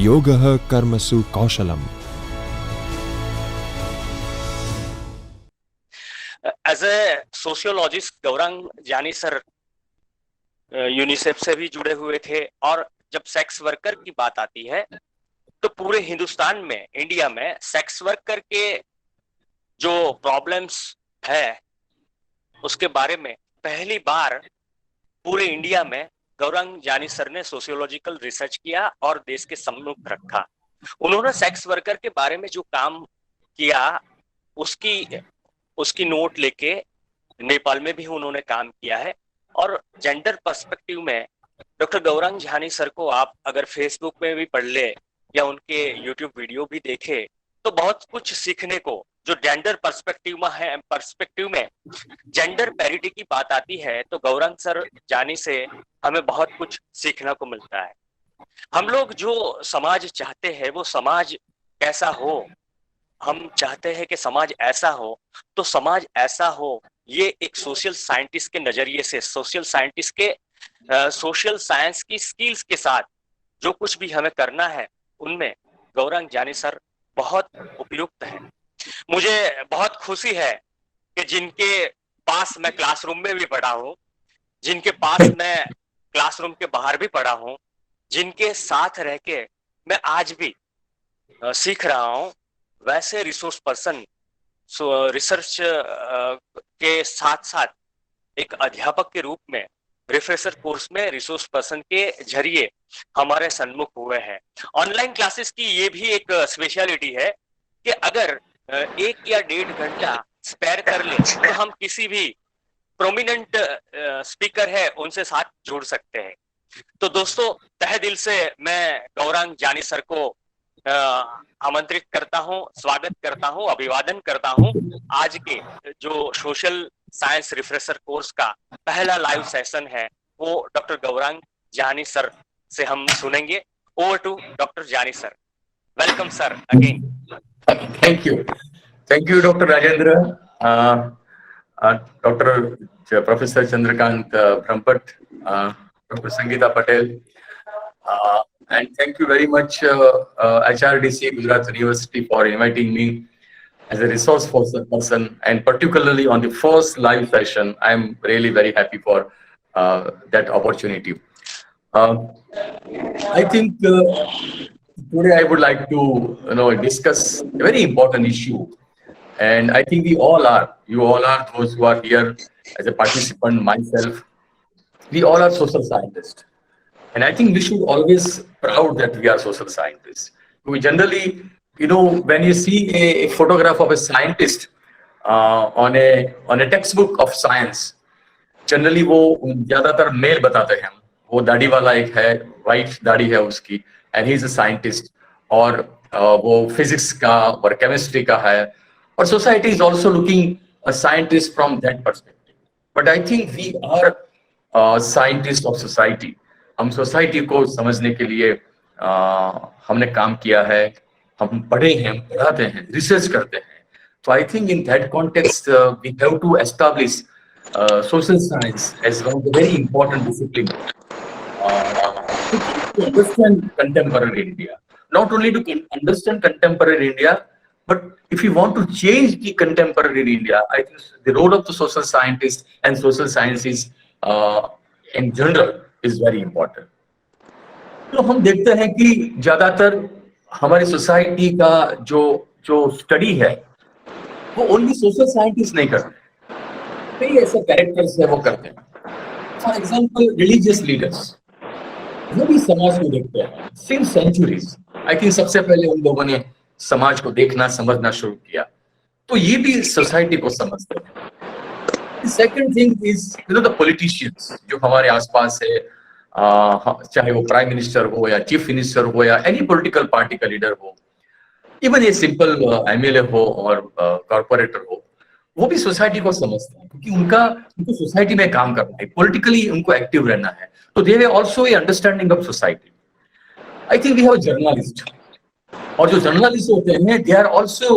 योगः कर्मसु कौशलम। As a sociologist Gaurang जानी सर यूनिसेफ से भी जुड़े हुए थे, और जब सेक्स वर्कर की बात आती है तो पूरे हिंदुस्तान में, इंडिया में सेक्स वर्कर के जो प्रॉब्लम्स है उसके बारे में पहली बार पूरे इंडिया में गौरांग जानी सर ने सोशियोलॉजिकल रिसर्च किया और देश के सम्मुख रखा। उन्होंने सेक्स वर्कर के बारे में जो काम किया उसकी नोट लेके नेपाल में भी उन्होंने काम किया है। और जेंडर पर्सपेक्टिव में डॉक्टर गौरांग जानी सर को आप अगर फेसबुक में भी पढ़ ले या उनके यूट्यूब वीडियो भी देखे तो बहुत कुछ सीखने को, जो जेंडर पर्सपेक्टिव में जेंडर पैरिटी की बात आती है तो गौरांग सर जानी से हमें बहुत कुछ सीखने को मिलता है। हम लोग जो समाज चाहते हैं वो समाज कैसा हो, हम चाहते हैं कि समाज ऐसा हो, तो समाज ऐसा हो ये एक सोशल साइंटिस्ट के नजरिए से, सोशल साइंस की स्किल्स के साथ जो कुछ भी हमें करना है उनमें गौरांग जानी सर बहुत उपयुक्त है। मुझे बहुत खुशी है कि जिनके पास मैं क्लासरूम में भी पढ़ा हूँ, जिनके पास मैं क्लासरूम के बाहर भी पढ़ा हूँ, जिनके साथ रह के मैं आज भी सीख रहा हूँ, वैसे रिसोर्स पर्सन रिसर्च के साथ साथ एक अध्यापक के रूप में रिफ्रेशर कोर्स में रिसोर्स पर्सन के जरिए हमारे सन्मुख हुए हैं। ऑनलाइन क्लासेस की ये भी एक स्पेशलिटी है कि अगर 1 या 1.5 घंटा स्पेयर कर ले तो हम किसी भी प्रोमिनेंट स्पीकर है उनसे साथ जुड़ सकते हैं। तो दोस्तों, तहे दिल से मैं गौरांग जानी सर को आमंत्रित करता हूं, स्वागत करता हूं, अभिवादन करता हूं। आज के जो सोशल साइंस रिफ्रेशर कोर्स का पहला लाइव सेशन है वो डॉक्टर गौरांग जानी सर से हम सुनेंगे। Over to doctor Jani sir. Welcome sir again. Thank you doctor Rajendra, doctor professor Chandrakant Brahmapat, doctor Sangeeta Patel, and thank you very much HRDC Gujarat University for inviting me as a resource person, and particularly on the first live session. I am really very happy for that opportunity. I think today I would like to discuss a very important issue, and I think you all are those who are here as a participant, myself, we all are social scientists. And I think we should always proud that we are social scientists. We generally, when you see a photograph of a scientist on a textbook of science, generally वो ज्यादातर mail बताते हैं। वो दाढ़ी वाला एक है, white दाढ़ी है उसकी, and he is a scientist, और वो फिजिक्स का और केमिस्ट्री का है, और society is also looking a scientist from that perspective. But I think we are scientists of society. हम सोसाइटी को समझने के लिए हमने काम किया है, हम पढ़े हैं, पढ़ाते हैं, रिसर्च करते हैं। तो I think in that context we have to establish social science as one of the very important discipline to understand contemporary India. Not only to understand contemporary India, but if you want to change the contemporary India, I think the role of the social scientist and social sciences in general is very important. तो हम देखते हैं कि ज्यादातर हमारी society का जो study है वो ओनली सोशल साइंटिस्ट नहीं करते, कई ऐसे कैरेक्टर्स है वो करते हैं। फॉर एग्जांपल रिलीजियस लीडर्स, वो भी समाज को देखते हैं सिंस सेंचुरीज। आई थिंक सबसे पहले उन लोगों ने समाज को देखना समझना शुरू किया, तो ये भी सोसाइटी को समझते हैं। Second thing is the politicians जो हमारे आसपास है, चाहे वो प्राइम मिनिस्टर हो या चीफ मिनिस्टर हो या एनी पॉलिटिकल पार्टी का लीडर हो, इवन ये सिंपल एमएलए हो और कॉर्पोरेटर हो, वो भी सोसाइटी को समझते हैं क्योंकि उनको सोसाइटी में काम करना है, पॉलिटिकली उनको एक्टिव रहना है। तो they have also a understanding of society. I think we have journalist, और जो जर्नलिस्ट होते हैं they are also,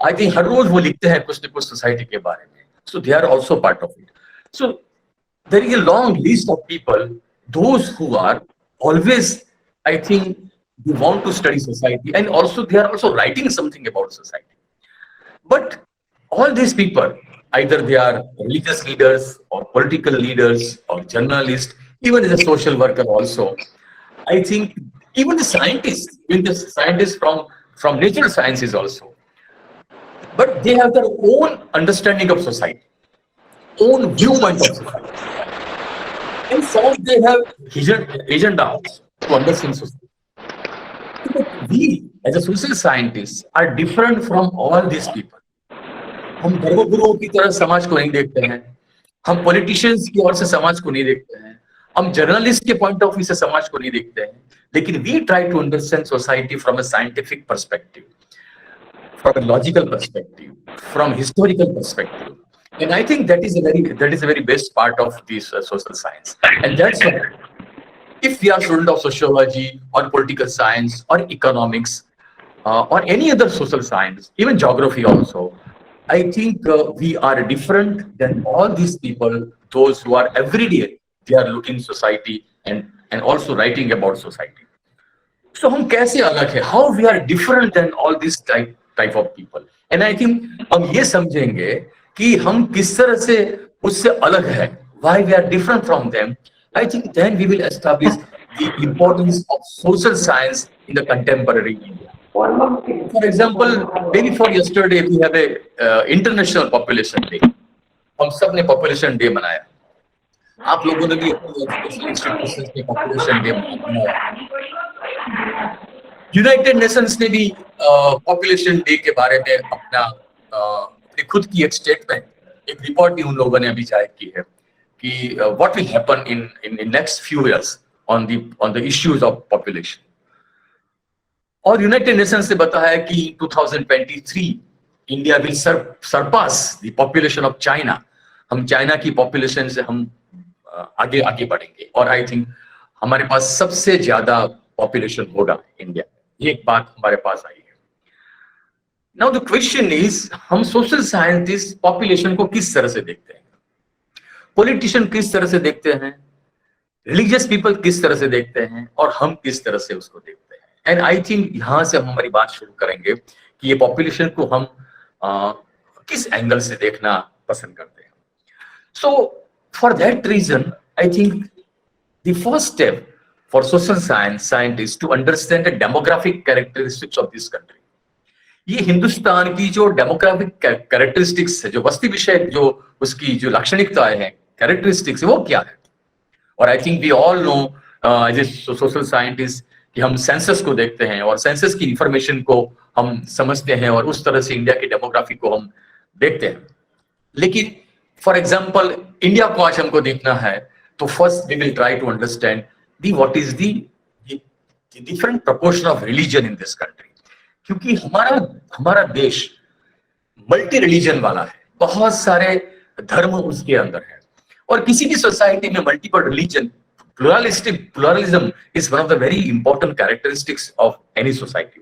I think हर रोज वो लिखते हैं कुछ न कुछ सोसाइटी के बारे में, so they are also part of it. So there is a long list of people those who are always, I think, they want to study society, and also they are also writing something about society. But all these people, either they are religious leaders or political leaders or journalists, even as a social worker also, I think even the scientists from natural sciences also, but they have their own understanding of society, own viewpoint of society. And some they have agendas to understand society. But we, as a social scientists, are different from all these people. हम धर्मगुरुओं की तरह समाज को नहीं देखते हैं, हम पॉलिटिशियंस की ओर से समाज को नहीं देखते हैं, हम जर्नलिस्ट के पॉइंट ऑफ व्यू से समाज को नहीं देखते हैं, लेकिन we try to understand society from a scientific perspective, from a logical perspective, from historical perspective. And I think that is a very best part of this social science. And that's why if we are student of sociology or political science or economics or any other social science, even geography also, I think we are different than all these people, those who are every day, they are looking society and also writing about society. So हम कैसे अलग है? How we are different than all these type of people? And I think हम ये समझेंगे कि हम किस तरह से उससे अलग है. Why we are different from them? I think then we will establish the importance of social science in the contemporary India. For example, maybe for yesterday we have a international population day. हम सब ने population day मनाया. आप लोगों ने भी education institutions में population day मनाया. यूनाइटेड नेशंस ने भी पॉपुलेशन डे के बारे में अपनी खुद की एक स्टेटमेंट, एक रिपोर्ट भी उन लोगों ने अभी जारी की है कि what will happen in next few years on the issues of population. और यूनाइटेड नेशंस ने बताया है कि 2023 India will Sarpass the population of China. हम चाइना की पॉपुलेशन से हम आगे आगे बढ़ेंगे और आई थिंक हमारे पास सबसे ज्यादा पॉपुलेशन होगा इंडिया. ये एक बात हमारे पास आई है. नाउ द क्वेश्चन इज, हम सोशल साइंटिस्ट पॉपुलेशन को किस तरह से देखते हैं, पॉलिटिशियन किस तरह से देखते हैं, रिलीजियस पीपल किस तरह से देखते हैं और हम किस तरह से उसको देखते हैं. एंड आई थिंक यहां से हम हमारी बात शुरू करेंगे कि ये पॉपुलेशन को हम किस एंगल से देखना पसंद करते हैं. सो for that reason, I think the first step for social scientists to understand the demographic characteristics of this country. ये हिंदुस्तान की जो डेमोग्राफिक कैरेक्टरिस्टिक्स है, जो वस्ती विषय जो उसकी जो लाक्षणिकताएं हैं, कैरेक्टरिस्टिक्स वो क्या है. और I think we all know as a social scientist कि हम सेंसस को देखते हैं और सेंसस की इंफॉर्मेशन को हम समझते हैं और उस तरह से इंडिया की डेमोग्राफी को हम देखते हैं. लेकिन फॉर एग्जाम्पल इंडिया को आज हमको देखना है तो first we will try to understand the what is the different proportion of religion in this country. क्योंकि हमारा देश मल्टी रिलीजन वाला है, बहुत सारे धर्म उसके अंदर है और किसी भी सोसाइटी में multiple religion, pluralism is one of the very important characteristics of any society.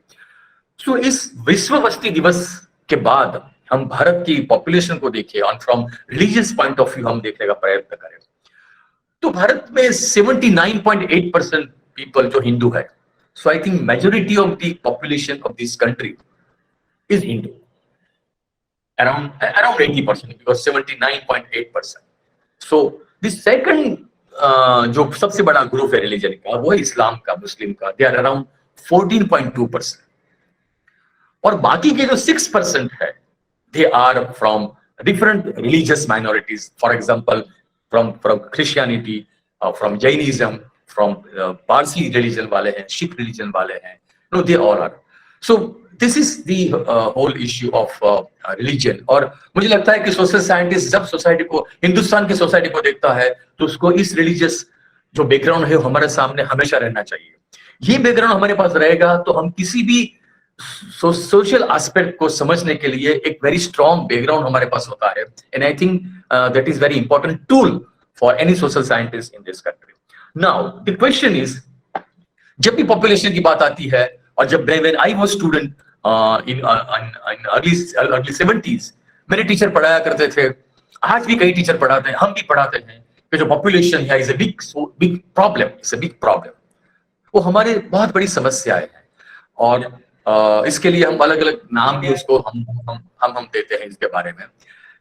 So इस विश्व वस्ती दिवस के बाद हम भारत की पॉपुलेशन को देखें और from religious point of view हम देखने का प्रयत्न करें तो भारत में 79.8% पीपल जो हिंदू है. So I think majority of the population of this country is Hindu, around 80% because 79.8%. So the second जो सबसे बड़ा ग्रुप है रिलीजन का वो है इस्लाम का, मुस्लिम का. They are around 14.2%. और बाकी के जो 6% है they are from different religious minorities. For example, from Christianity, from Jainism, from Parsi religion वाले हैं, Sikh religion वाले हैं. No, they all are. So this is the whole issue of religion. और मुझे लगता है कि सोशल साइंटिस्ट जब सोसाइटी को, हिंदुस्तान की सोसाइटी को देखता है तो उसको इस रिलीजियस जो बैकग्राउंड है हमारे सामने हमेशा रहना चाहिए. ये बैकग्राउंड हमारे पास रहेगा तो हम किसी भी सोशल एस्पेक्ट को समझने के लिए एक वेरी स्ट्रॉन्ग बैकग्राउंड हमारे पास होता है. And I think that is very important tool for any social scientist in this country. Now the question is, जब भी पॉपुलेशन की बात आती है और जब when I was student in early 70s मेरे टीचर पढ़ाया करते थे, आज भी कई टीचर पढ़ाते हैं, हम भी पढ़ाते हैं कि जो पॉपुलेशन है is a big problem. It's a big problem. वो हमारे बहुत बड़ी समस्याएं हैं। और इसके लिए हम अलग अलग नाम भी उसको हम देते हैं इसके बारे में।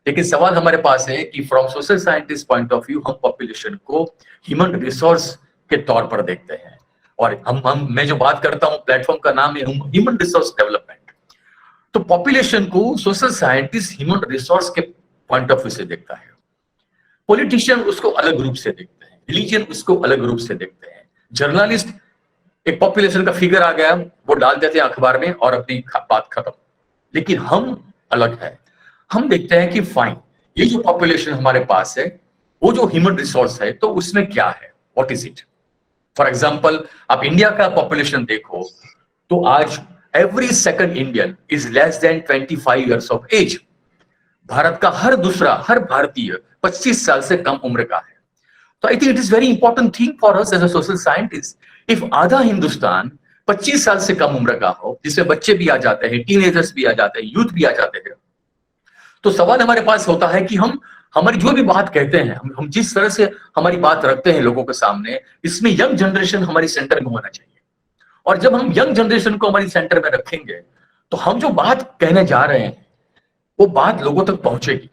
लेकिन सवाल हमारे पास है कि from social scientist point of view हम पॉपुलेशन को ह्यूमन रिसोर्स के तौर पर देखते हैं। और मैं जो बात करता हूँ प्लेटफॉर्म का नाम है ह्यूमन रिसोर्स डेवलपमेंट। तो पॉपुलेशन को सोशल साइंटिस्ट ह्यूमन रिसोर्स के पॉइंट ऑफ व्यू से देखता है, पॉलिटिशियन उसको अलग रूप से देखते हैं, रिलीजन उसको अलग रूप से देखते हैं, जर्नलिस्ट एक पॉपुलेशन का फिगर आ गया वो डाल देते हैं अखबार में और अपनी बात खत्म। लेकिन हम अलग है, हम देखते हैं कि फाइन ये जो पॉपुलेशन हमारे पास है वो जो ह्यूमन रिसोर्स है तो उसमें क्या है, what is it. For example आप इंडिया का पॉपुलेशन देखो तो आज every second Indian is less than 25 years of age. Bharat का हर दूसरा हर भारतीय 25 साल से कम उम्र का है। तो I think it is very important thing for us as a social scientist. If आधा हिंदुस्तान 25 साल से कम उम्र का हो, जिसमें बच्चे भी आ जाते हैं, टीनेजर्स भी आ जाते हैं, यूथ भी आ जाते हैं, तो सवाल हमारे पास होता है कि हम हमारी जो भी बात कहते हैं, हम जिस तरह से हमारी बात रखते हैं लोगों के सामने, इसमें यंग जनरेशन हमारी सेंटर में होना चाहिए। और जब हम यंग जनरेशन को हमारी सेंटर में रखेंगे तो हम जो बात कहने जा रहे हैं वो बात लोगों तक पहुंचेगी।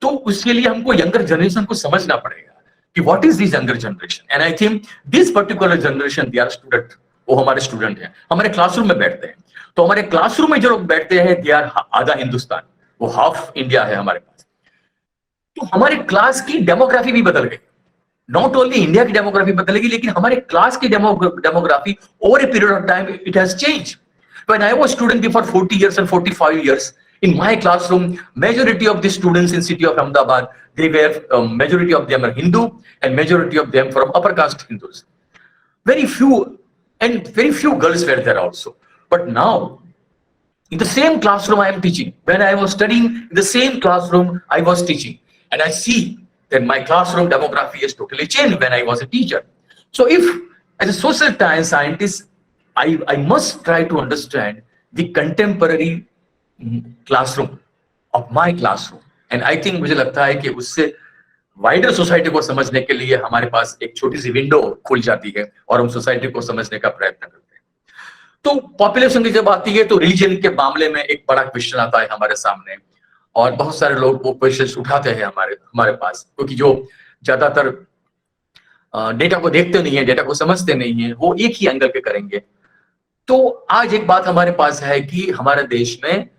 तो उसके लिए हमको यंगर जनरेशन को समझना पड़ेगा कि what is this younger generation. And I think this particular generation they are student, वो हमारे स्टूडेंट हैं, हमारे क्लासरूम में बैठते हैं। तो हमारे क्लासरूम में जो लोग बैठते हैं दे आर आधा हिंदुस्तान, वो हाफ इंडिया है हमारे पास। तो हमारे क्लास की डेमोग्राफी भी बदल गई। नॉट ओनली इंडिया की डेमोग्राफी बदलेगी लेकिन हमारे क्लास की demography over a period of time it has change. When I was student before 40 years and 45 years, in my classroom majority of the students in city of Ahmedabad, they were majority of them are Hindu and majority of them from upper caste Hindus. Very few girls were there also. But now in the same classroom I am teaching, when I was studying in the same classroom I was teaching, and I see that my classroom demography has totally changed when I was a teacher. So if as a social scientist I must try to understand the contemporary classroom of my classroom, and I think मुझे लगता है कि उससे wider society को समझने के लिए हमारे पास एक छोटी सी विंडो खुल जाती है और हम सोसाइटी को समझने का प्रयत्न करते हैं। तो पॉपुलेशन की जब आती है तो रिलीजन के मामले में एक बड़ा क्वेश्चन आता है हमारे सामने, और बहुत सारे लोग वो क्वेश्चन उठाते हैं हमारे पास, क्योंकि जो ज्यादातर डेटा को देखते नहीं है, डेटा को समझते नहीं है, वो एक ही एंगल पे करेंगे। तो आज एक बात हमारे पास है कि हमारे देश में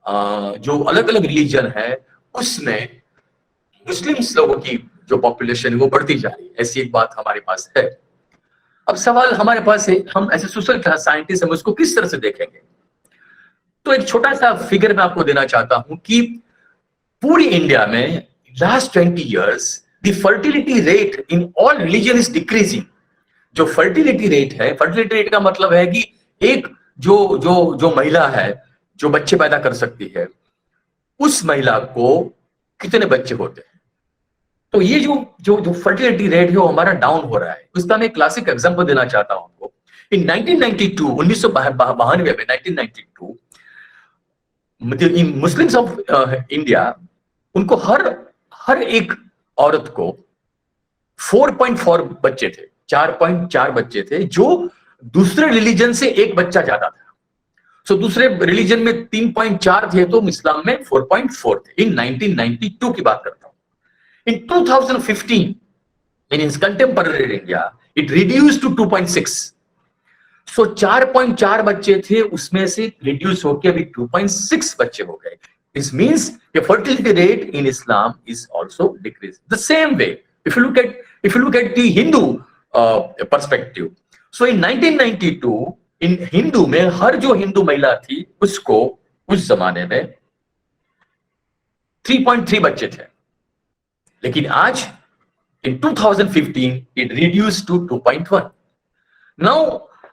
जो अलग अलग रिलीजन है उसमें मुस्लिम्स लोगों की जो पॉपुलेशन है वो बढ़ती जा रही है, ऐसी एक बात हमारे पास है। अब सवाल हमारे पास है, हम ऐसे सोशल साइंटिस्ट हम उसको किस तरह से देखेंगे। तो एक छोटा सा फिगर मैं आपको देना चाहता हूं कि पूरी इंडिया में last 20 years the fertility rate in all religion is decreasing. जो फर्टिलिटी रेट है, फर्टिलिटी रेट का मतलब है कि एक जो महिला है जो बच्चे पैदा कर सकती है, उस महिला को कितने बच्चे होते हैं। तो ये जो फर्टिलिटी रेट है वो हमारा डाउन हो रहा है। उसका मैं क्लासिक एग्जांपल देना चाहता हूं आपको। इन 1992 1992 में 1992 मुस्लिम्स ऑफ इंडिया, उनको हर एक औरत को 4.4 बच्चे थे, 4.4 बच्चे थे, जो दूसरे रिलीजन से एक बच्चा ज्यादा था। सो दूसरे रिलीजन में 3.4 थे तो इस्लाम में 4.4 थे। इन 1992 की बात करता हूं। In 2015 in contemporary India it reduce to 2.6। So 4.4 बच्चे थे, उसमें से रिड्यूस होकर अभी 2.6 बच्चे हो गए। This means the fertility rate in Islam is also decreased. The same way, if you look at the Hindu perspective, so in 1992 in Hindu में हर जो हिंदू महिला थी उसको उस जमाने में 3.3 बच्चे थे, लेकिन आज in 2015 it reduced to 2.1. Now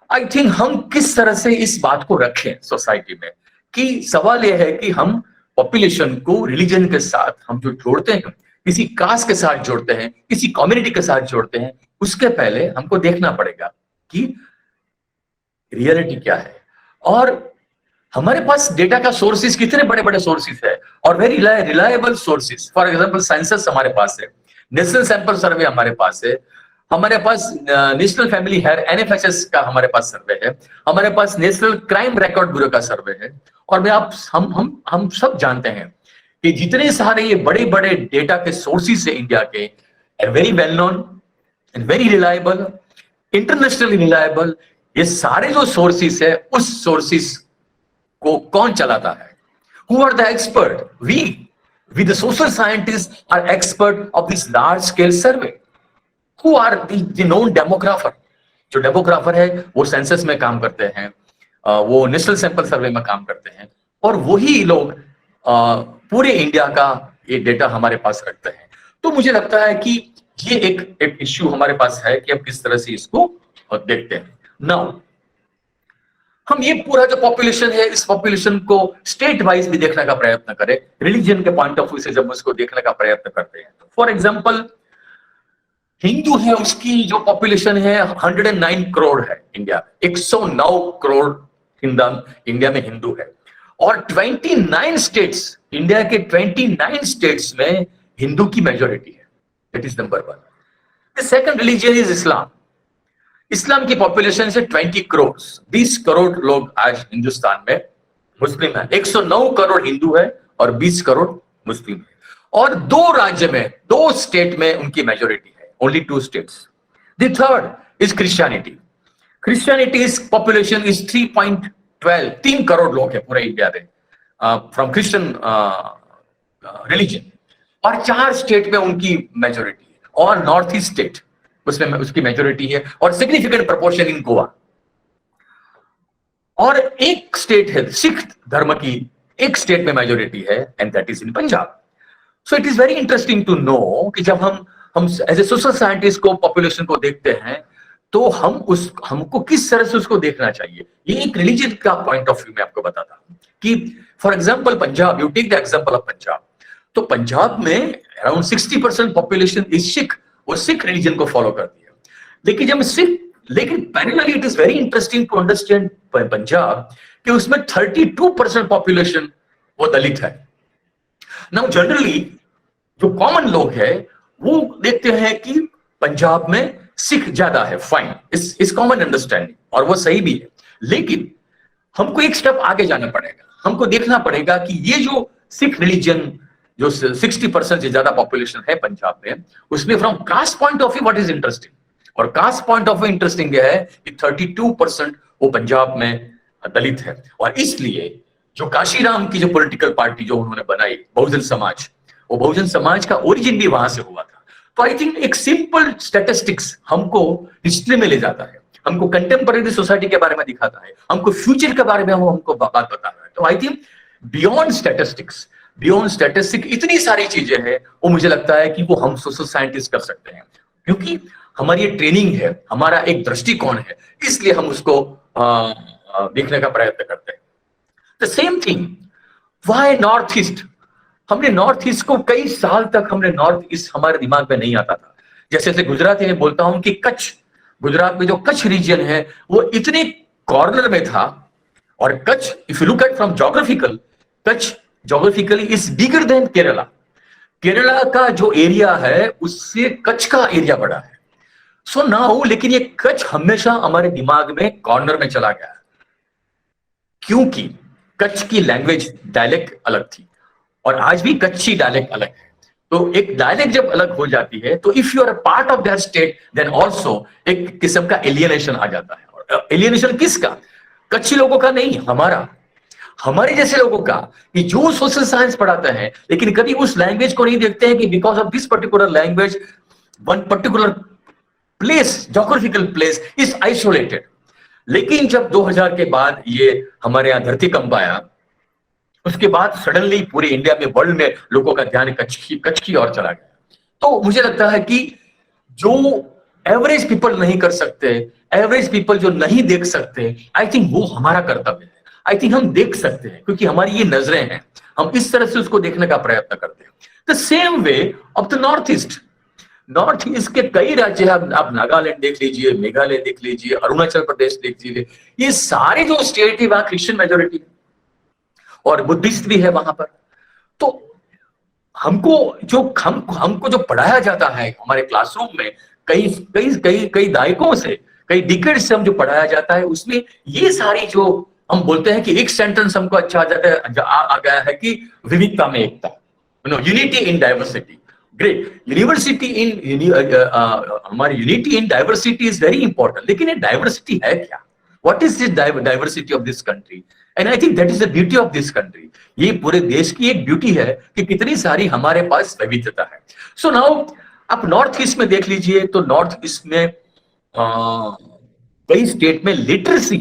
I think हम किस तरह से इस बात को रखें सोसाइटी में, कि सवाल यह है कि हम पॉपुलेशन को रिलीजन के साथ हम जो जोड़ते हैं, किसी कास्ट के साथ जोड़ते हैं, किसी कम्युनिटी के साथ जोड़ते हैं, उसके पहले हमको देखना पड़ेगा कि रियलिटी क्या है। और हमारे पास डेटा का सोर्सेस कितने बड़े बड़े सोर्सेस है और very reliable sources. For example census हमारे पास है, नेशनल सैंपल सर्वे हमारे पास है, हमारे पास नेशनल फैमिली हेयर NFHS का हमारे पास सर्वे है, हमारे पास नेशनल क्राइम रिकॉर्ड ब्यूरो का सर्वे है, और मैं आप हम सब जानते हैं कि जितने सारे ये बड़े बड़े डेटा के सोर्सेस है इंडिया के, very well known and very reliable, internationally reliable, ये सारे जो सोर्सेस है उस सोर्सेस को कौन चलाता है? Who are the expert? We the social scientists are expert of this large scale survey. Who are the known demographer? जो डेमोग्राफर है वो सेंसस में काम करते हैं, वो नेशनल सैंपल सर्वे में काम करते हैं, और वही लोग पूरे इंडिया का ये डेटा हमारे पास रखते हैं। तो मुझे लगता है कि ये एक इश्यू हमारे पास है कि हम किस तरह से इसको देखते हैं। नाउ हम ये पूरा जो पॉपुलेशन है, इस पॉपुलेशन को स्टेट वाइज भी देखने का प्रयत्न करें, रिलीजन के पॉइंट ऑफ व्यू से जब उसको देखने का प्रयत्न करते हैं। फॉर एग्जांपल, हिंदू है, उसकी जो पॉपुलेशन है 109 करोड़ है इंडिया में, 109 करोड़ इंडिया में हिंदू है, और 29 स्टेट्स, इंडिया के 29 स्टेट्स में हिंदू की मेजोरिटी है। That is number 1। The second religion is Islam. Islam की पॉपुलेशन से 20 करोड़, 20 करोड़ लोग आज हिंदुस्तान में मुस्लिम है। 109 करोड़ हिंदू है और 20 करोड़ मुस्लिम है, और 2 राज्य में, 2 स्टेट में उनकी मेजोरिटी है, only 2 states. The third is Christianity. Christianity is population is 3.12, 3 crore लोग है पूरे इंडिया में फ्रॉम क्रिश्चियन रिलीजन, और 4 स्टेट में उनकी मेजोरिटी है, और नॉर्थ ईस्ट स्टेट उसमें उसकी मेजोरिटी है, और सिग्निफिकेंट प्रोपोर्शन इन गोवा। और एक स्टेट है सिख धर्म की, एक स्टेट में मेजोरिटी है, and that is in Punjab. So it is very interesting to know कि जब हम एज ए सोशल साइंटिस्ट को पॉपुलेशन को देखते हैं तो हमको किस तरह से उसको देखना चाहिए। ये एक रिलीजन का पॉइंट ऑफ व्यू में आपको बताता हूं कि for example Punjab, you take the example of Punjab, तो पंजाब में अराउंड 60% पॉपुलेशन इज सिख, वो सिख रिलीजन को फॉलो करती है। लेकिन parallelly it is very interesting to understand Punjab कि उसमें 32% पॉपुलेशन वो दलित है। नाउ जनरली जो कॉमन लोग है वो देखते हैं कि पंजाब में सिख ज्यादा है, फाइन, इस कॉमन अंडरस्टैंडिंग, और वो सही भी है। लेकिन हमको एक स्टेप आगे जाना पड़ेगा, हमको देखना पड़ेगा कि ये जो सिख रिलीजन जो 60% से ज्यादा पॉपुलेशन है पंजाब में, उसमें from caste point of view what is interesting, और caste point of view interesting यह है कि 32% वो पंजाब में दलित है। और इसलिए जो काशीराम की जो पॉलिटिकल पार्टी जो उन्होंने बनाई, बहुजन समाज, वो बहुजन समाज का ओरिजिन भी वहां से हुआ था। तो आई थिंक एक सिंपल स्टैटिस्टिक्स हमको हिस्ट्री में ले जाता है, हमको कंटेम्पररी सोसाइटी के बारे में दिखाता है, हमको फ्यूचर के बारे में हमको बात बता रहा है। तो आई थिंक बियॉन्ड स्टैटिस्टिक इतनी सारी चीजें हैं, वो मुझे लगता है कि वो हम सोशल साइंटिस्ट कर सकते हैं, क्योंकि हमारी ये ट्रेनिंग है, हमारा एक दृष्टिकोण है, इसलिए हम उसको देखने का प्रयत्न करते हैं। The same thing why north east, हमने नॉर्थ ईस्ट को कई साल तक हमने नॉर्थ ईस्ट हमारे दिमाग में नहीं आता था। जैसे गुजराती में बोलता हूं कि कच्छ, गुजरात में जो कच्छ रीजन है वो इतने कॉर्नर में था, और Kutch if you look eight from geographical, Kutch geographically is bigger than Kerala. Kerala का जो एरिया है उससे कच्छ का एरिया बड़ा है। सो नाउ लेकिन ये कच्छ हमेशा हमारे दिमाग में कॉर्नर में चला गया, क्योंकि कच्छ की लैंग्वेज डायलेक्ट अलग थी, और आज भी कच्ची डायलेक्ट अलग है। तो एक डायलेक्ट जब अलग हो जाती है तो if you are a part of that state then also एक किस्म का एलियनेशन आ जाता है। और एलियनेशन किसका? कच्ची लोगों का नहीं, हमारे जैसे लोगों का, कि जो सोशल साइंस पढ़ाते हैं लेकिन कभी उस लैंग्वेज को नहीं देखते हैं कि because of this particular language one particular place, geographical place is isolated. लेकिन जब 2000 के बाद ये हमारे यहाँ धरतीकंप आया, उसके बाद सडनली पूरे इंडिया में, वर्ल्ड में लोगों का ध्यान कच्छ की ओर चला गया। तो मुझे लगता है कि जो एवरेज पीपल नहीं कर सकते, एवरेज पीपल जो नहीं देख सकते, आई थिंक वो हमारा कर्तव्य है। आई थिंक हम देख सकते हैं क्योंकि हमारी ये नजरें हैं, हम इस तरह से उसको देखने का प्रयत्न करते हैं। The same way of the north east के कई राज्य, आप नागालैंड देख लीजिए, मेघालय देख लीजिए, अरुणाचल प्रदेश देख लीजिए, ये सारे जो स्टेट है वहां क्रिश्चियन मेजोरिटी और बुद्धिस्ट भी है वहां पर। तो हमको जो पढ़ाया जाता है हमारे क्लासरूम में कई कई कई कई दायकों से, कई डिकेड से हम जो पढ़ाया जाता है, उसमें ये सारी जो हम बोलते हैं कि एक सेंटेंस हमको अच्छा आ जाता है, आ गया है कि विविधता में एकता, unity in diversity. Great, university in हमारी unity in diversity is very important, लेकिन ये डाइवर्सिटी है क्या? What is this diversity of this country? And I think that is the beauty of this country. ये पूरे देश की एक ब्यूटी है कि कितनी सारी हमारे पास विविधता है। सो नाउ आप नॉर्थ ईस्ट में देख लीजिए, तो नॉर्थ ईस्ट में कई स्टेट में लिटरेसी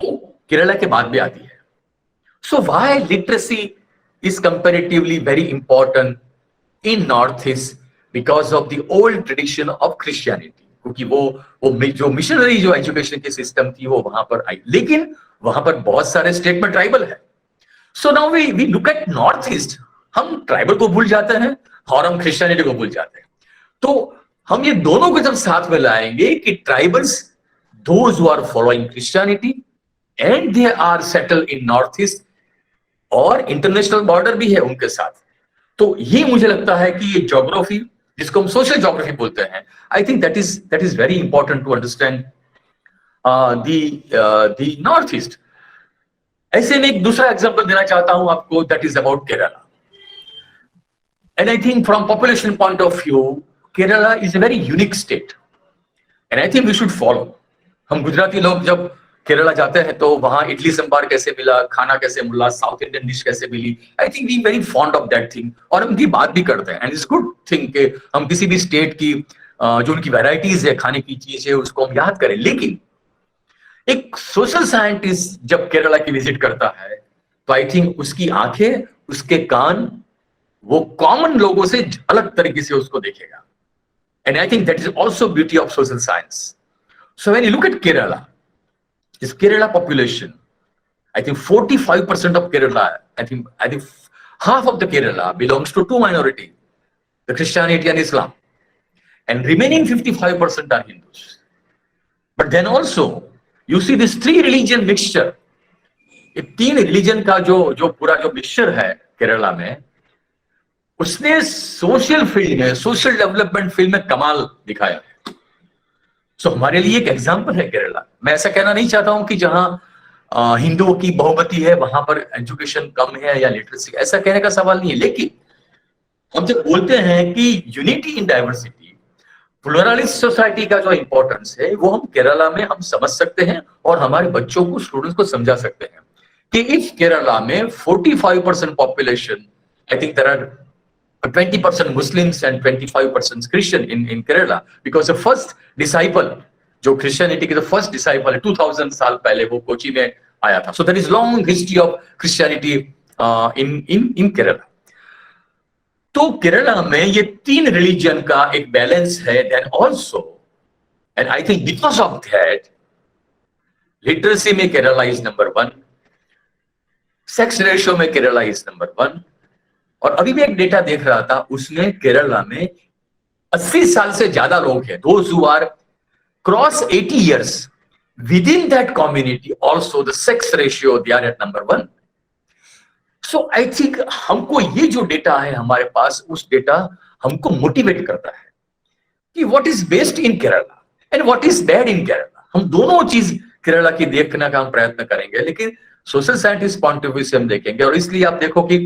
केरला के बाद भी आती है। So why literacy is comparatively very important in north east? Because of the old tradition of Christianity, क्योंकि वो जो मिशनरी जो एजुकेशन की सिस्टम थी वो वहां पर आई, लेकिन वहां पर बहुत सारे स्टेट में ट्राइबल है। So now we look at north east, हम ट्राइबल को भूल जाते हैं और हम क्रिश्चियनिटी को भूल जाते हैं। तो हम ये दोनों को जब साथ में लाएंगे कि tribals, those who are following Christianity and they are settle in north east, और इंटरनेशनल बॉर्डर भी है उनके साथ, तो ये मुझे लगता है कि ये ज्योग्राफी, जिसको हम सोशल ज्योग्राफी बोलते हैं, I think that is very important to understand the north east. ऐसे में एक दूसरा एग्जांपल देना चाहता हूं आपको, that is about Kerala. And I think from population point of view, Kerala is a very unique state and I think we should follow. हम गुजराती लोग जब केरला जाते हैं तो वहां इडली सांभर कैसे मिला, खाना कैसे मिला, साउथ इंडियन डिश कैसे मिली, I think we very fond of that thing, और हम उनकी बात भी करते हैं। एंड इट्स गुड थिंग कि हम किसी भी स्टेट की जो उनकी वैरायटीज है, खाने की चीज है, उसको हम याद करें। लेकिन एक सोशल साइंटिस्ट जब केरला की विजिट करता है तो आई थिंक उसकी आंखें, उसके कान, वो कॉमन लोगों से अलग तरीके से उसको देखेगा। And I think that is also beauty of social science. So when you look eight Kerala, this Kerala population, I think 45% of Kerala, I think half of the Kerala belongs to two minority, the Christianity and Islam, and remaining 55% are Hindus. But then also you see this three religion mixture, ये तीन religion का जो पूरा जो mixture है केरला में, उसने social field में, सोशल डेवलपमेंट फील्ड में कमाल दिखाया है। सो हमारे लिए एक एग्जाम्पल है केरला। मैं ऐसा कहना नहीं चाहता हूं कि जहां हिंदुओं की बहुमती है वहां पर एजुकेशन कम है या लिटरेसी, ऐसा कहने का सवाल नहीं है। लेकिन हम जब बोलते हैं कि यूनिटी इन डाइवर्सिटी, प्लुरलिस्ट सोसाइटी का जो इंपॉर्टेंस है, वो हम केरला में हम समझ सकते हैं और हमारे बच्चों को, स्टूडेंट्स को समझा सकते हैं कि इस केरला में 45% population, I think there are 20% Muslims and 25% Christian in Kerala, because the first disciple, जो Christianity के the first disciple 2000 साल पहले वो कोची में आया था। So there is long history of Christianity in Kerala. तो केरला में ये तीन रिलीजन का एक बैलेंस है। Then also, and I think because of that, literacy में Kerala is number 1, sex ratio में केरला is number 1, और अभी भी एक डेटा देख रहा था, उसमें केरला में 80 साल से ज्यादा लोग हैं, those who are cross 80 years, within that community also the sex ratio they are at number 1. So I think हमको ये जो डेटा है हमारे पास, उस डेटा हमको मोटिवेट करता है कि what is best in Kerala and what is bad in Kerala। हम दोनों चीज केरला की देखने का हम प्रयत्न करेंगे, लेकिन social scientist point of view से हम देखेंगे। और इसलिए आप देखो कि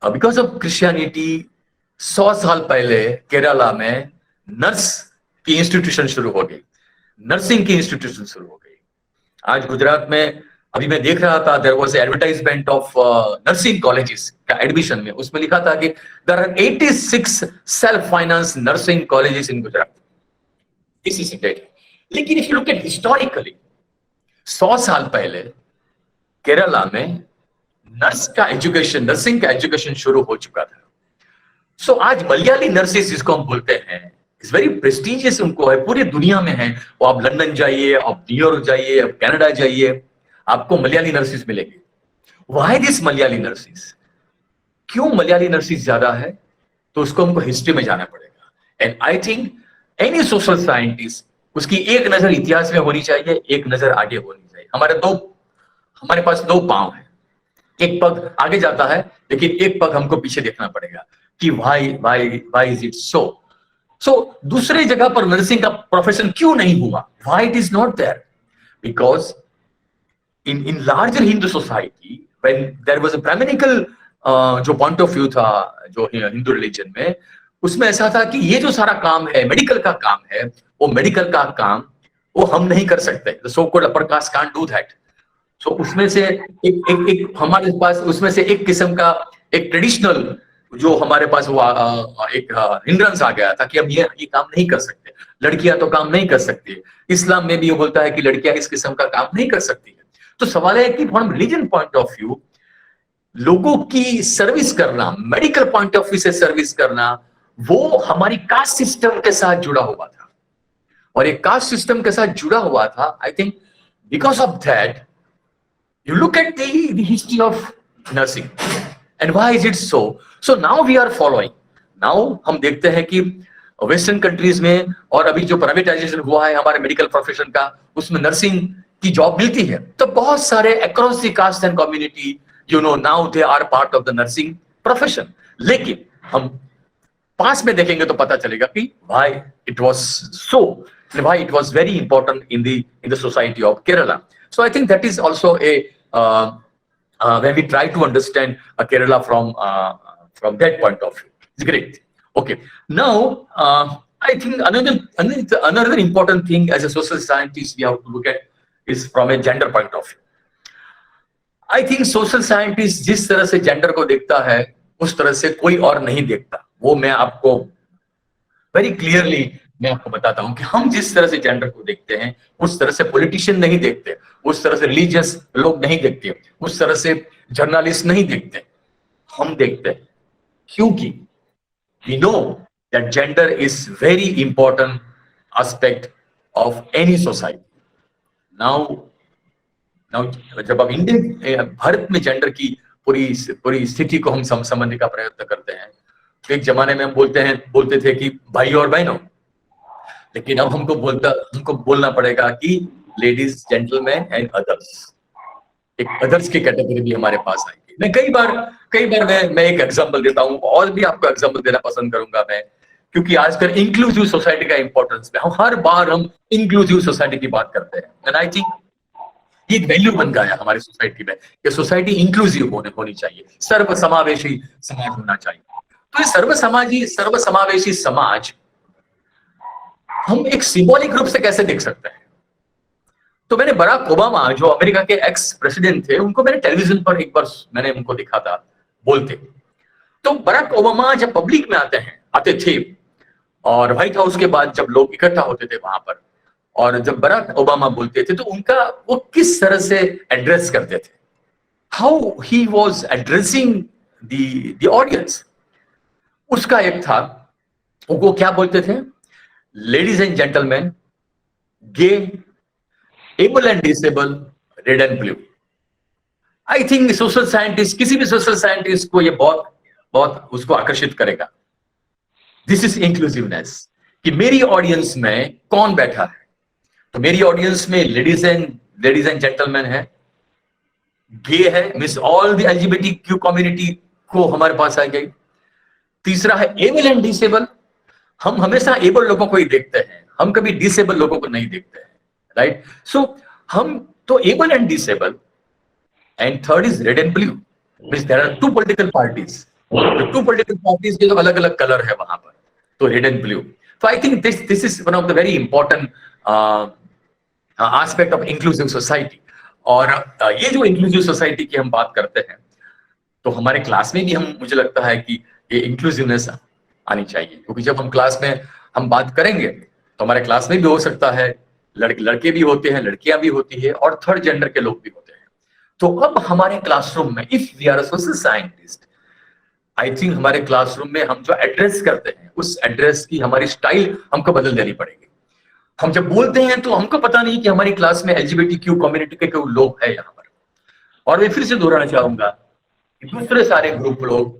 बिकॉज ऑफ क्रिश्चियनिटी 100 साल पहले केरला में नर्स की इंस्टीट्यूशन शुरू हो गई, नर्सिंग की इंस्टीट्यूशन शुरू हो गई। आज गुजरात में अभी मैं देख रहा था, there was advertisement of nursing colleges का एडमिशन में, उसमें लिखा था कि there are 86 self finance nursing colleges in Gujarat. This is it. लेकिन if you look at historically, 100 साल पहले केरला में नर्सिंग का एजुकेशन शुरू हो चुका था। सो आज मलयाली नर्सेस जिसको हम बोलते हैं, इट्स वेरी प्रेस्टिजियस, उनको है, पूरी दुनिया में है। वो आप लंदन जाइए, आप न्यूयॉर्क जाइए, आप कनाडा जाइए, आपको मलयाली नर्सेस मिलेंगे। Why this Malayali nurses? क्यों मलयाली नर्सेस ज्यादा है? तो उसको हमको हिस्ट्री में जाना पड़ेगा। And I think any social scientist, उसकी एक नजर इतिहास में होनी चाहिए, एक नजर आगे होनी चाहिए। हमारे पास दो पांव है, एक पग आगे जाता है लेकिन एक पग हमको पीछे देखना पड़ेगा कि why is it so? सो दूसरे जगह पर नर्सिंग का प्रोफेशन क्यों नहीं हुआ? Why it is not there? Because in larger Hindu society, when there was a brahminical जो पॉइंट ऑफ व्यू था जो हिंदू रिलीजन में, उसमें ऐसा था कि ये जो सारा काम है, मेडिकल का काम है, वो मेडिकल का काम वो हम नहीं कर सकते. The so-called upper caste can't do that. So उसमें से एक हमारे पास उसमें से एक किस्म का एक ट्रेडिशनल जो हमारे पास वो एक हिंड्रेंस आ गया था कि हम ये काम नहीं कर सकते. लड़कियां तो काम नहीं कर सकती. इस्लाम में भी ये बोलता है कि लड़कियां इस किस्म का काम नहीं कर सकती है. तो सवाल है कि from religion point of view लोगों की सर्विस करना, मेडिकल पॉइंट ऑफ व्यू से सर्विस करना, वो हमारी कास्ट सिस्टम के साथ जुड़ा हुआ था. और ये कास्ट सिस्टम के साथ जुड़ा हुआ था. I think because of that you look at the history of nursing and why is it so? So now we are following. Now हम देखते हैं कि वेस्टर्न कंट्रीज में और अभी जो प्राइवेटाइजेशन हुआ है हमारे मेडिकल प्रोफेशन का, उसमें नर्सिंग की जॉब मिलती है. तो बहुत सारे across the caste and community now they are part of the nursing profession. लेकिन हम पास में देखेंगे तो पता चलेगा कि why it was so, why it was very important in the society of Kerala. So I think that is also a when we try to understand Kerala from that point of view. It's great. Okay. Now I think another important thing as a social scientist we have to look at is from a gender point of view. I think social scientist जिस तरह से gender को देखता है उस तरह से कोई और नहीं देखता. वो मैं आपको very clearly मैं आपको बताता हूं कि हम जिस तरह से जेंडर को देखते हैं उस तरह से पॉलिटिशियन नहीं देखते, उस तरह से रिलीजियस लोग नहीं देखते, उस तरह से जर्नलिस्ट नहीं देखते. हम देखते हैं क्योंकि we know that gender is very important aspect of any society. Now जब अब इंडिया भारत में जेंडर की पूरी स्थिति को हम समझने का प्रयत्न करते हैं तो एक जमाने में हम बोलते थे कि भाई और बहनों, लेकिन अब हमको बोलना पड़ेगा कि लेडीज, जेंटलमैन एंड अदर्स. एक अदर्स की कैटेगरी भी हमारे पास आएगी. मैं कई बार मैं एक एग्जांपल देता हूं और भी आपको एग्जांपल देना पसंद करूंगा मैं, क्योंकि आजकल इंक्लूसिव सोसाइटी का इंपॉर्टेंस में हर बार हम इंक्लूसिव सोसाइटी की बात करते हैं. एंड आई थिंक ये एक वैल्यू बन गया हमारी सोसाइटी में कि सोसाइटी इंक्लूसिव होनी चाहिए, सर्वसमावेशी समाज होना चाहिए. तो ये सर्वसमावेशी समाज हम एक सिंबॉलिक रूप से कैसे देख सकते हैं? तो मैंने बराक ओबामा जो अमेरिका के एक्स प्रेसिडेंट थे उनको मैंने टेलीविजन पर एक बार मैंने उनको देखा था बोलते. तो बराक ओबामा जब पब्लिक में आते थे और व्हाइट हाउस के बाद जब लोग इकट्ठा होते थे वहां पर, और जब बराक ओबामा बोलते थे तो उनका वो किस तरह से एड्रेस करते थे, how he was addressing the audience, उसका एक था. वो क्या बोलते थे? Ladies and gentlemen, gay, able and disabled, red and blue. I think social scientist, किसी भी सोशल साइंटिस्ट को ये बहुत उसको आकर्षित करेगा. दिस इज इंक्लूसिवनेस कि मेरी ऑडियंस में कौन बैठा है. तो मेरी ऑडियंस में लेडीज एंड जेंटलमैन है, गे है, means all the LGBTQ community को हमारे पास आ गई. तीसरा है एबल एंड डिसेबल. हम हमेशा एबल लोगों को ही देखते हैं, हम कभी डिसेबल लोगों को नहीं देखते हैं, राइट? सो हम तो able and disable. And third is red and blue, means there are two political parties. Two political parties के जो अलग अलग कलर है वहां पर, तो रेड एंड ब्लू. तो I think this is one of the very important aspect of inclusive society. और ये जो इंक्लूसिव सोसाइटी की हम बात करते हैं तो हमारे क्लास में भी मुझे लगता है कि ये इंक्लूसिवनेस आनी चाहिए, क्योंकि जब हम क्लास में हम बात करेंगे तो हमारे क्लास में भी हो सकता है लड़के भी होते हैं, लड़कियां भी होती है और थर्ड जेंडर के लोग भी होते हैं. तो अब हमारे क्लासरूम में if we are a social scientist, I think हमारे क्लासरूम में हम जो एड्रेस करते हैं उस एड्रेस की हमारी स्टाइल हमको बदल देनी पड़ेगी. हम जब बोलते हैं तो हमको पता नहीं कि हमारी क्लास में एलजीबीटीक्यू कम्युनिटी के कोई लोग हैं यहाँ पर. और मैं फिर से दोहराना चाहूंगा कि दूसरे सारे ग्रुप लोग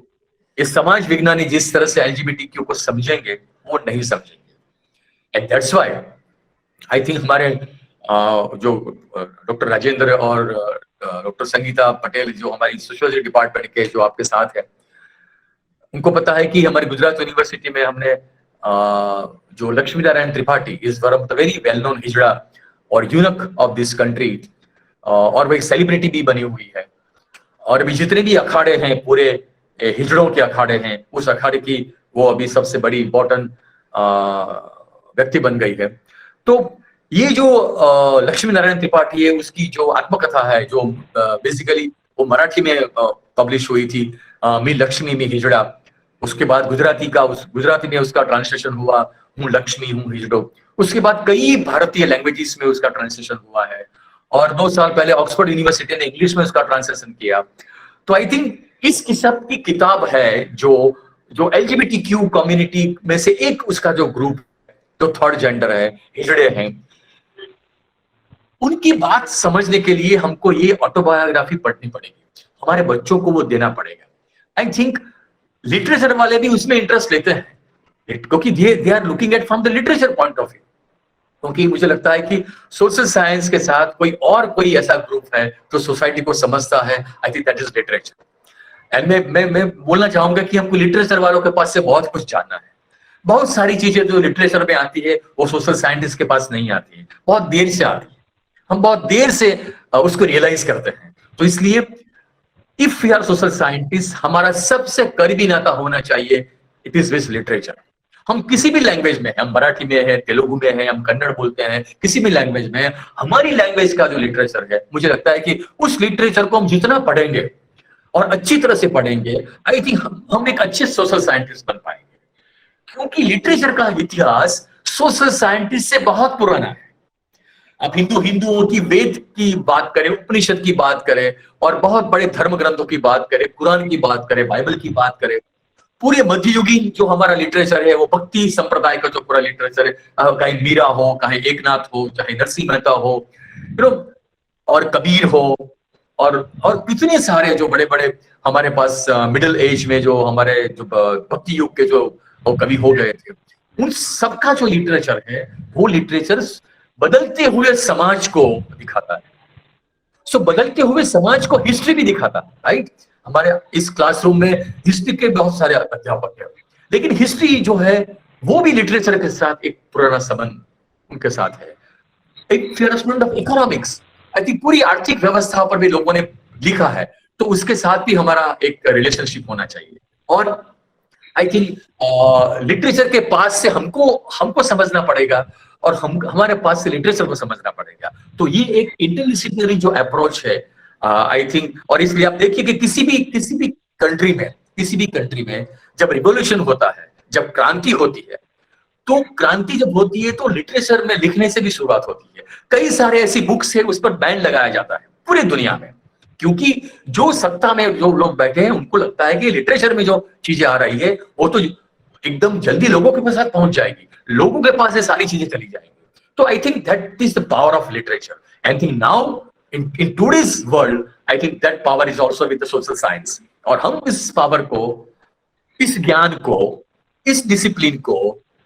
इस समाज विज्ञानी जिस तरह से एलजीबीटीक्यू को समझेंगे वो नहीं समझेंगे. And that's why I think हमारे जो डॉक्टर राजेंद्र और डॉक्टर संगीता पटेल जो हमारी सोशियोलॉजी डिपार्टमेंट के जो आपके साथ है, उनको पता है कि हमारी गुजरात यूनिवर्सिटी में हमने जो Laxmi Narayan Tripathi is one of the very well known hijra और यूनक ऑफ दिस कंट्री, और वो एक सेलिब्रिटी भी बनी हुई है। और अभी जितने भी अखाड़े हैं, पूरे हिजड़ों के अखाड़े हैं, उस अखाड़े की वो अभी सबसे बड़ी इम्पोर्टेंट व्यक्ति बन गई है। तो ये जो लक्ष्मी नारायण त्रिपाठी है, उसकी जो आत्मकथा है, जो बेसिकली वो मराठी में पब्लिश हुई थी, मी लक्ष्मी मी हिजड़ा। उसके बाद गुजराती में उसका ट्रांसलेशन हुआ, हूँ लक्ष्मी हूँ हिजड़ो। उसके बाद कई भारतीय लैंग्वेजेस में उसका ट्रांसलेशन हुआ है, और 2 साल पहले ऑक्सफोर्ड यूनिवर्सिटी ने इंग्लिश में उसका ट्रांसलेशन किया। तो आई थिंक इस किस्म की किताब है जो LGBTQ कम्युनिटी में से एक उसका जो ग्रुप, जो थर्ड जेंडर है, हिजड़े हैं, उनकी बात समझने के लिए हमको ये ऑटोबायोग्राफी पढ़नी पड़ेगी, हमारे बच्चों को वो देना पड़ेगा। आई थिंक लिटरेचर वाले भी उसमें इंटरेस्ट लेते हैं, क्योंकि they are looking at from the literature point of view. क्योंकि मुझे लगता है कि सोशल साइंस के साथ कोई ऐसा ग्रुप है जो सोसाइटी को समझता है, आई think that is literature. And मैं बोलना चाहूंगा कि हमको लिटरेचर वालों के पास से बहुत कुछ जानना है। बहुत सारी चीजें जो लिटरेचर में आती है वो सोशल साइंटिस्ट के पास नहीं आती है, बहुत देर से आती है, हम बहुत देर से उसको रियलाइज करते हैं। तो इसलिए if we are social scientist, हमारा सबसे करीबी नाता होना चाहिए, इट इज विद लिटरेचर। हम किसी भी लैंग्वेज में, हम मराठी में है, तेलुगु में है, हम कन्नड़ बोलते हैं, किसी भी लैंग्वेज में, हमारी लैंग्वेज का जो लिटरेचर है, मुझे लगता है कि उस लिटरेचर को हम जितना पढ़ेंगे और अच्छी तरह से पढ़ेंगे, आई थिंक हम एक अच्छे सोशल साइंटिस्ट बन पाएंगे। क्योंकि लिटरेचर का इतिहास सोशल साइंटिस्ट से बहुत पुराना है। अब हिंदुओं की वेद की बात करें, उपनिषद की बात करें, और बहुत बड़े धर्म ग्रंथों की बात करें, कुरान की बात करें, बाइबल की बात करें, पूरे मध्ययुगीन जो हमारा लिटरेचर है, वो भक्ति संप्रदाय का जो पूरा लिटरेचर है, चाहे मीरा हो, चाहे एकनाथ हो, चाहे नरसिंह मेहता हो, और कबीर हो, और कितने सारे जो बड़े बड़े हमारे पास मिडिल एज में जो हमारे जो भक्ति युग के जो कवि हो गए थे, उन सबका जो लिटरेचर है, वो लिटरेचर बदलते हुए समाज को दिखाता है। सो बदलते हुए समाज को हिस्ट्री भी दिखाता है, राइट। हमारे इस क्लासरूम में हिस्ट्री के बहुत सारे अध्यापक हैं, लेकिन हिस्ट्री जो है वो भी लिटरेचर के साथ एक पुराना संबंध उनके साथ है। एक student of economics, I think पूरी आर्थिक व्यवस्था पर भी लोगों ने लिखा है, तो उसके साथ भी हमारा एक रिलेशनशिप होना चाहिए। और आई थिंक लिटरेचर के पास से हमको समझना पड़ेगा, और हमारे पास से लिटरेचर को समझना पड़ेगा। तो ये एक इंटरडिसिप्लिनरी जो अप्रोच है, आई थिंक। और इसलिए आप देखिए कि किसी भी कंट्री में जब रिवॉल्यूशन होता है, जब क्रांति होती है, तो क्रांति जब होती है तो लिटरेचर में लिखने से भी शुरुआत होती है। कई सारे ऐसी बुक्स है, उस पर बैन लगाया जाता है पूरे दुनिया में, क्योंकि जो सत्ता में जो लोग बैठे हैं उनको लगता है कि लिटरेचर में जो चीजें आ रही है वो तो एकदम जल्दी लोगों के पास पहुंच जाएगी, लोगों के पास ये सारी चीजें चली जाएंगी। तो I think that is the power of literature. And think now in today's world, I think that power is also with the social science। और हम इस पावर को, इस ज्ञान को, इस डिसिप्लिन को,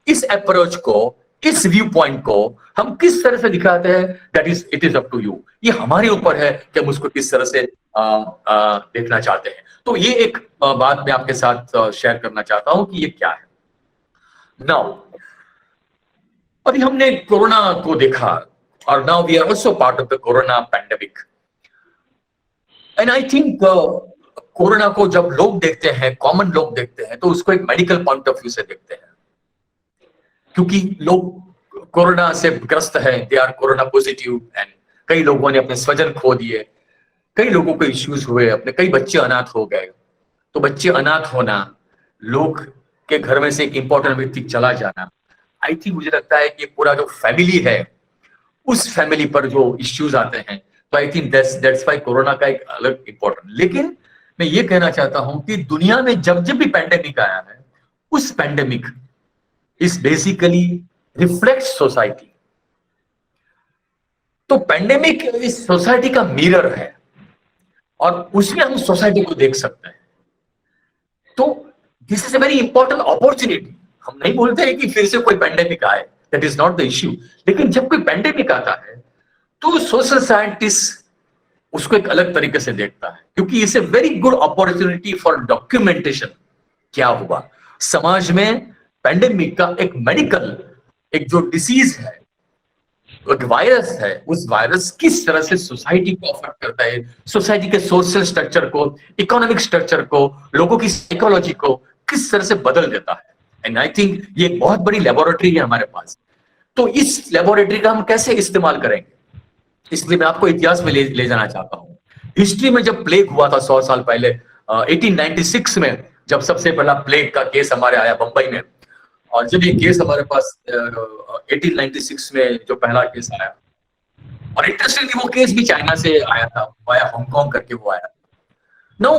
इस अप्रोच को, इस व्यू पॉइंट को हम किस तरह से दिखाते हैं, that is it is up to you. ये हमारे ऊपर है कि हम उसको किस तरह से देखना चाहते हैं। तो ये एक बात मैं आपके साथ शेयर करना चाहता हूं कि ये क्या है। नाउ अभी हमने कोरोना को देखा, और now we are also part of the corona pandemic, and I think corona को जब लोग देखते हैं, कॉमन लोग देखते हैं, तो उसको एक मेडिकल पॉइंट ऑफ व्यू से देखते हैं, क्योंकि लोग कोरोना से ग्रस्त हैं, they are corona positive, and कई लोगों ने अपने स्वजन खो दिए, कई लोगों को इश्यूज हुए, अपने कई बच्चे अनाथ हो गए। तो बच्चे अनाथ होना, लोग के घर में से एक इंपॉर्टेंट व्यक्ति चला जाना, आई थिंक मुझे लगता है कि पूरा जो फैमिली है, उस फैमिली पर जो इश्यूज आते हैं, तो I think that's why corona का एक अलग इंपॉर्टेंट। लेकिन मैं ये कहना चाहता हूं कि दुनिया में जब भी पैंडेमिक आया है, उस pandemic is basically reflect society. तो पैंडेमिक इस सोसाइटी का मिरर है, और उसमें हम सोसाइटी को देख सकते हैं। तो this is a very important opportunity. हम नहीं बोलते हैं कि फिर से कोई पैंडेमिक आए, that is not the issue, लेकिन जब कोई पैंडेमिक आता है तो सोशल साइंटिस्ट उसको एक अलग तरीके से देखता है, क्योंकि it's a very good opportunity for documentation. क्या हुआ समाज में, पैंडेमिक का एक मेडिकल, एक जो डिसीज है, एक वायरस है, उस वायरस किस तरह से सोसाइटी को अफेक्ट करता है, सोसाइटी के सोशल स्ट्रक्चर को, इकोनॉमिक स्ट्रक्चर को, लोगों की साइकोलॉजी को किस तरह से बदल देता है। एंड आई थिंक ये एक बहुत बड़ी लेबोरेटरी है हमारे पास। तो इस लेबोरेटरी का हम कैसे इस्तेमाल करेंगे, इसलिए मैं आपको इतिहास में ले जाना चाहता हूँ। हिस्ट्री में जब प्लेग हुआ था 100 साल पहले, 1896 में जब सबसे पहला प्लेग का केस हमारे आया बंबई में, और जब ये केस हमारे पास 1896 में जो पहला केस आया, और इंटरेस्टिंगली वो केस भी चाइना से आया था, वाया हांगकांग करके वो आया। नो,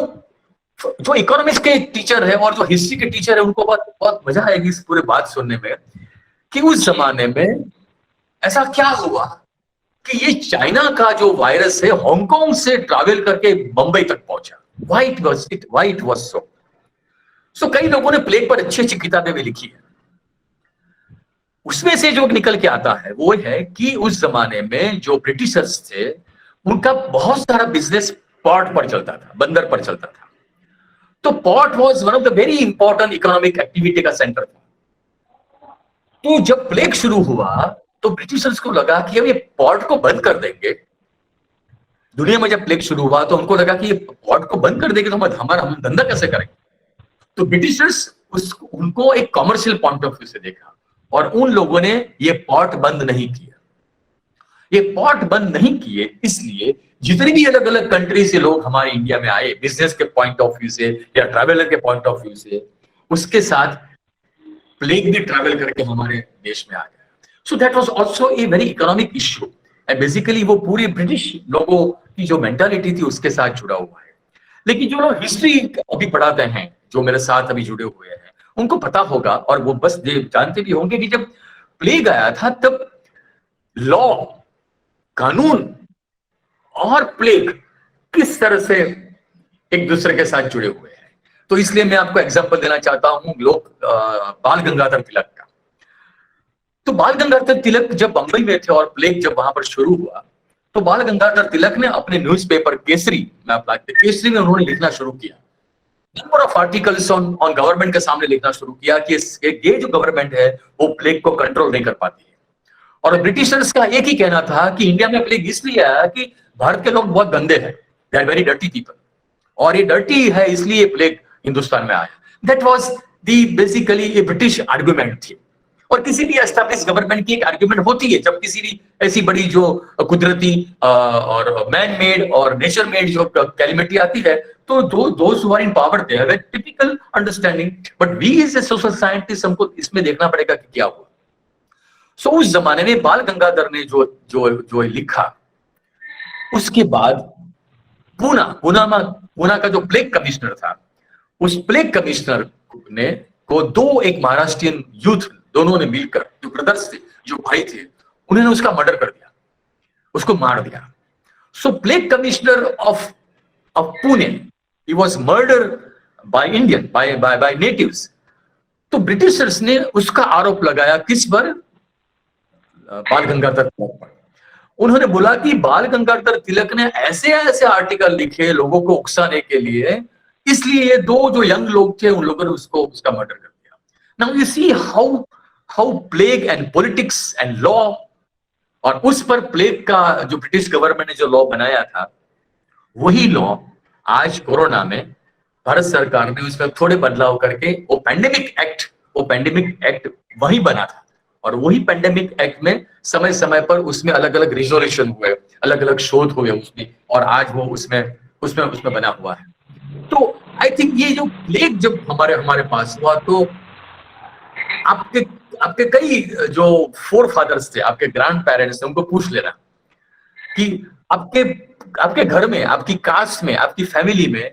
जो इकोनॉमिक्स के टीचर है और जो हिस्ट्री के टीचर है उनको बहुत बहुत मजा आएगी इस पूरे बात सुनने में कि उस जमाने में ऐसा क्या हुआ कि ये चाइना का जो वायरस है हांगकांग से ट्रैवल करके बंबई तक पहुंचा। व्हाई इट वाज सो कई लोगों ने प्लेग पर अच्छी अच्छी किताबें भी लिखी है। उसमें से जो निकल के आता है वो है कि उस जमाने में जो ब्रिटिशर्स थे उनका बहुत सारा बिजनेस पोर्ट पर चलता था, बंदर पर चलता था। तो port was one of the very important economic activity का सेंटर था। तो जब प्लेग शुरू हुआ तो ब्रिटिशर्स को लगा कि अब ये पोर्ट को बंद कर देंगे। दुनिया में जब प्लेग शुरू हुआ तो उनको लगा कि ये पोर्ट को बंद कर देंगे तो हम धंधा कैसे करेंगे। तो ब्रिटिशर्स उनको एक कॉमर्शियल पॉइंट ऑफ व्यू से देखा और उन लोगों ने ये पोर्ट बंद नहीं किया। ये पोर्ट बंद नहीं किए इसलिए जितने भी अलग अलग कंट्री से लोग हमारे इंडिया में आए बिजनेस के पॉइंट ऑफ व्यू से या ट्रैवलर के पॉइंट ऑफ व्यू से, उसके साथ प्लेग भी ट्रैवल करके हमारे देश में आ गया। So that was also a very economic issue and basically वो पूरी ब्रिटिश लोगों की जो मेंटालिटी थी उसके साथ जुड़ा हुआ है। लेकिन जो लोग हिस्ट्री अभी पढ़ाते हैं, जो मेरे साथ अभी जुड़े हुए हैं, उनको पता होगा और वो बस जानते भी होंगे कि जब प्लेग आया था तब लॉ, कानून और प्लेग किस तरह से एक दूसरे के साथ जुड़े हुए हैं। तो इसलिए मैं आपको एग्जांपल देना चाहता हूं बाल गंगाधर तिलक का। तो बाल गंगाधर तिलक जब बंबई में थे और प्लेग जब वहां पर शुरू हुआ तो बाल गंगाधर तिलक ने अपने न्यूज़पेपर केसरी में उन्होंने लिखना शुरू किया। Number of articles on government के सामने लिखना शुरू किया कि ये जो गवर्नमेंट है वो प्लेग को कंट्रोल नहीं कर पाती है। और ब्रिटिशर्स का एक ही कहना था कि इंडिया में प्लेग इसलिए आया कि भारत के लोग बहुत गंदे हैं, they are very dirty people, और ये डर्टी है इसलिए प्लेग हिंदुस्तान में आया। That was the basically a British argument थी। और किसी भी एस्टैब्लिश गवर्नमेंट की एक आर्गुमेंट होती है जब किसी भी ऐसी बड़ी जो कुदरती और मैन मेड और नेचर मेड जो कैलिमिटी आती है तो those who are in power they have a typical understanding, but we as a social scientist हमको इसमें देखना पड़ेगा कि क्या हुआ। सो उस जमाने में बाल गंगाधर ने जो लिखा, उसके बाद पूना का जो प्लेग कमिश्नर था, उस प्लेग कमिश्नर ने एक महाराष्ट्रियन यूथ दोनों ने मिलकर, जो ब्रदर्स थे, जो भाई थे, उन्होंने उसका मर्डर कर दिया, उसको मार दिया। So plague commissioner of Pune, he was murdered by Indian, by natives. तो ब्रिटिशर्स ने उसका आरोप लगाया किस पर? बाल गंगाधर तिलक पर। उन्होंने बोला कि बाल गंगाधर तिलक ने ऐसे ऐसे आर्टिकल लिखे लोगों को उकसाने के लिए, इसलिए ये दो जो यंग लोग थे उन लोगों ने उसका मर्डर कर दिया। Now you see how plague and politics and law, और उस पर प्लेग का जो ब्रिटिश गवर्नमेंट ने जो लॉ बनाया था वही लॉ आज कोरोना में भारत सरकार ने उसमें थोड़े बदलाव करके वो पैंडेमिक एक्ट वही बना था। और वही पैंडेमिक एक्ट में समय समय पर उसमें अलग अलग रिजोल्यूशन हुए, अलग अलग शोध हुए उसमें, और आज वो उसमें बना हुआ है। तो आई थिंक ये जो प्लेग जब हमारे पास हुआ तो आपके कई जो फोर फादर्स थे, आपके ग्रैंड पेरेंट्स, उनको पूछ लेना कि आपके घर में, आपकी कास्ट में, आपकी फैमिली में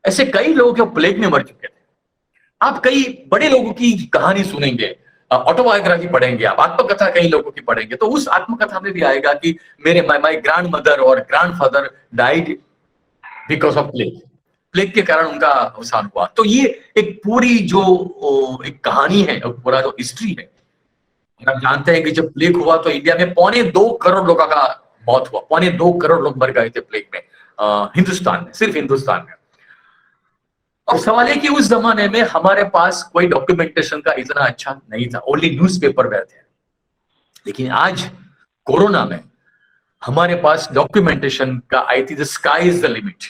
ऐसे कई लोग जो प्लेग में मर चुके थे। आप कई बड़े लोगों की कहानी सुनेंगे, ऑटोबायोग्राफी पढ़ेंगे, आप आत्मकथा कई लोगों की पढ़ेंगे, तो उस आत्मकथा में भी आएगा कि माय ग्रैंड मदर और grandfather died because of plague के कारण उनका अवसान हुआ। तो ये एक पूरी जो एक कहानी है, पूरा जो हिस्ट्री है। आप जानते हैं कि जब प्लेग हुआ तो इंडिया में 2.25 करोड़ लोगों का मौत हुआ, 2.25 करोड़ लोग मर गए थे प्लेग में, हिंदुस्तान में, सिर्फ हिंदुस्तान में। अब सवाल है कि उस जमाने में हमारे पास कोई डॉक्यूमेंटेशन का इतना अच्छा नहीं था, ओनली न्यूज़पेपर में थे। लेकिन आज कोरोना में हमारे पास डॉक्यूमेंटेशन का आई थी the sky is the limit.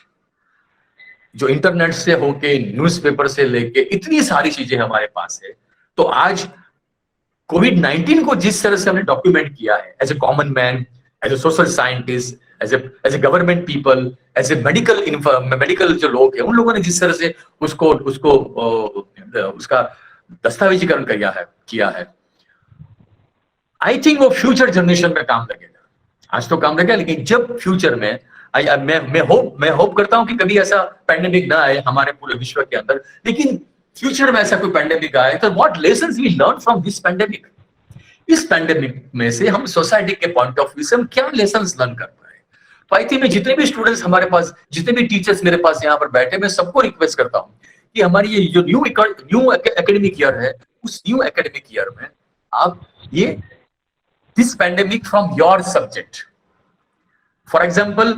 जो इंटरनेट से होके न्यूज़पेपर से लेके इतनी सारी चीजें हमारे पास है। तो आज कोविड-19 को जिस तरह से हमने डॉक्यूमेंट किया है as a common man, as a social scientist, as a government people, as a medical जो लोग हैं, उन लोगों ने जिस तरह से उसको उसको उसका दस्तावेजीकरण किया है, आई थिंक वो फ्यूचर जनरेशन में काम लगेगा। आज तो काम लगेगा, लेकिन जब फ्यूचर में मैं होप करता हूं कि कभी ऐसा पैंडेमिक ना आए हमारे पूरे विश्व के अंदर, लेकिन फ्यूचर में ऐसा कोई पैंडेमिक आए तो what lessons we learn from this pandemic. इस पैंडेमिक में से हम सोसाइटी के पॉइंट ऑफ व्यू से हम क्या लेसन्स लर्न कर पाए। तो आई थिंक मैं जितने भी स्टूडेंट्स हमारे पास, जितने भी टीचर्स मेरे पास यहाँ पर बैठे, मैं सबको रिक्वेस्ट करता हूँ कि हमारी ये जो न्यू एकेडमिक ईयर है, उस न्यू एकेडमिक ईयर में आप ये this pandemic from your subject, for example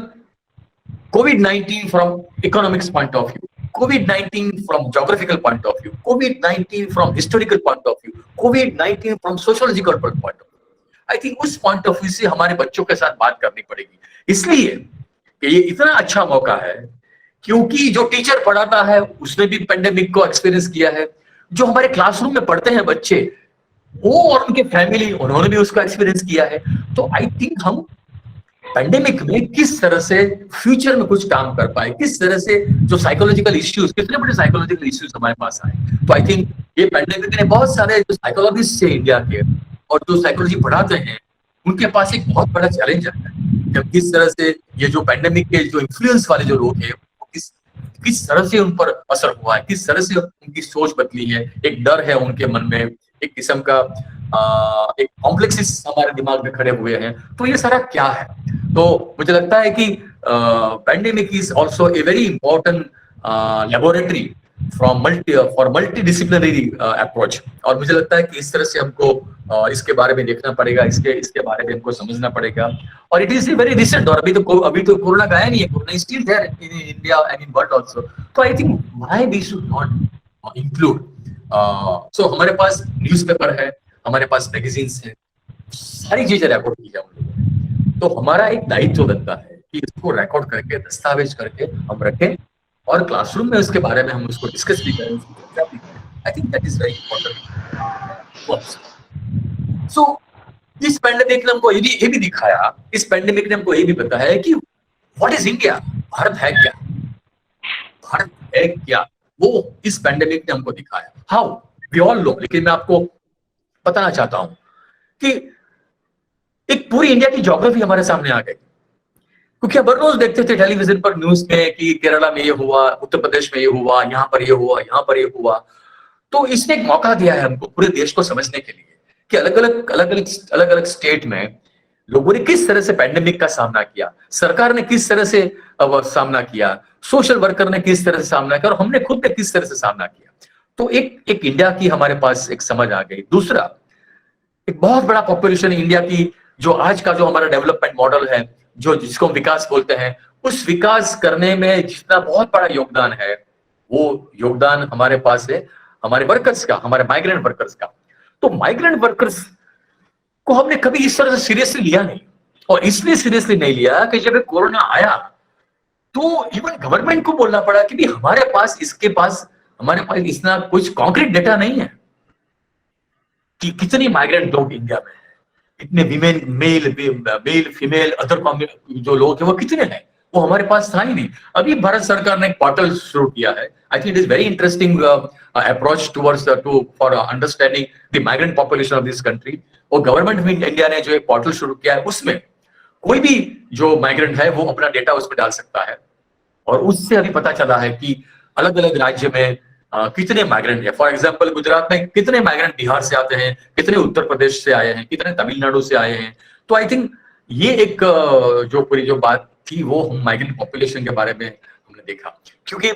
COVID-19 from economics point of view, COVID-19 from geographical point of view, COVID-19 from historical point of view, COVID-19 from sociological point of view. I think उस point of view से हमारे बच्चों के साथ बात करनी पड़ेगी। इसलिए कि ये इतना अच्छा मौका है क्योंकि जो टीचर पढ़ाता है उसने भी पेंडेमिक को एक्सपीरियंस किया है, जो हमारे क्लासरूम में पढ़ते हैं बच्चे वो और उनके फैमिली, उन्होंने भी उसका एक्सपीरियंस किया है। तो आई थिंक हम पेंडेमिक में किस तरह से फ्यूचर में कुछ काम कर पाए, किस तरह से जो साइकोलॉजिकल इश्यूज, कितने बड़े साइकोलॉजिकल इश्यूज हमारे पास आए। तो आई थिंक ये पेंडेमिक ने बहुत सारे जो साइकोलॉजिस्ट है इंडिया के और जो साइकोलॉजी पढ़ाते हैं उनके पास एक बहुत बड़ा चैलेंज आता है कि किस तरह से ये जो पेंडेमिक के जो इन्फ्लुएंस वाले जो लोग हैं किस तरह से उन पर असर हुआ है, किस तरह से उनकी सोच बदली है, एक डर है उनके मन में, एक किस्म का एक कॉम्प्लेक्सिस हमारे दिमाग में खड़े हुए हैं। तो ये सारा क्या है? तो मुझे लगता है कि pandemic is also a very important laboratory for multi disciplinary approach. और मुझे लगता है कि इस तरह से हमको इसके बारे में देखना पड़ेगा, इसके बारे में हमको समझना पड़ेगा। और इट इज वेरी रिसेंट, और अभी तो कोरोना गया नहीं है, corona is still there in India and in world also. तो I think why we should not include. So हमारे पास न्यूज़पेपर है, हमारे पास मैगजीन्स है, सारी चीजें रिकॉर्ड की है उन लोगों ने। तो हमारा एक दायित्व बनता है कि इसको रिकॉर्ड करके, दस्तावेज करके हम रखें और क्लासरूम में उसके बारे में हम उसको डिस्कस भी करें, उसकी चर्चा भी करें। I think that is very important. So इस पैंडेमिक ने हमको ये भी दिखाया, इस पैंडेमिक ने हमको ये भी बताया कि व्हाट इज इंडिया, भारत है क्या, भारत है क्या, वो इस पैंडेमिक ने हमको दिखाया। हाउ वी ऑल नो, लेकिन मैं आपको बताना चाहता हूं कि एक पूरी इंडिया की ज्योग्राफी हमारे सामने आ गई, क्योंकि अब हर रोज देखते थे टेलीविजन पर न्यूज में कि केरला में ये हुआ, उत्तर प्रदेश में ये हुआ, यहाँ पर ये हुआ, यहाँ पर ये हुआ। तो इसने एक मौका दिया है हमको पूरे देश को समझने के लिए कि अलग अलग स्टेट में लोगों ने किस तरह से पैंडेमिक का सामना किया, सरकार ने किस तरह से सामना किया, सोशल वर्कर ने किस तरह से सामना किया और हमने खुद ने किस तरह से सामना किया। तो एक इंडिया की हमारे पास एक समझ आ गई। दूसरा, एक बहुत बड़ा पॉपुलेशन इंडिया की, जो आज का जो हमारा डेवलपमेंट मॉडल है, जो जिसको हम विकास बोलते हैं, उस विकास करने में जितना बहुत बड़ा योगदान है, वो योगदान हमारे पास है हमारे वर्कर्स का, हमारे माइग्रेंट वर्कर्स का। तो माइग्रेंट वर्कर्स को हमने कभी इस तरह से सीरियसली लिया नहीं, और इसलिए सीरियसली नहीं लिया कि जब कोरोना आया तो इवन गवर्नमेंट को बोलना पड़ा कि भी हमारे पास इतना कुछ कॉन्क्रीट डेटा नहीं है कि कितने माइग्रेंट लोग इंडिया में हैं, इतने विमेन, मेल फीमेल अदर जो लोग हैं वो कितने हैं, वो हमारे पास था ही नहीं। अभी भारत सरकार ने एक पोर्टल शुरू किया है। आई think it is very interesting approach towards for understanding the migrant population of this country. और गवर्नमेंट ऑफ इंडिया ने जो एक पोर्टल शुरू किया है, उसमें कोई भी जो माइग्रेंट है वो अपना डेटा उसमें डाल सकता है, और उससे अभी पता चला है कि अलग अलग राज्य में कितने माइग्रेंट है। फॉर एग्जांपल गुजरात में कितने माइग्रेंट बिहार से आते हैं, कितने उत्तर प्रदेश से आए हैं, कितने तमिलनाडु से आए हैं। तो आई थिंक ये एक जो पूरी जो बात थी वो हम माइग्रेंट पॉपुलेशन के बारे में हमने देखा, क्योंकि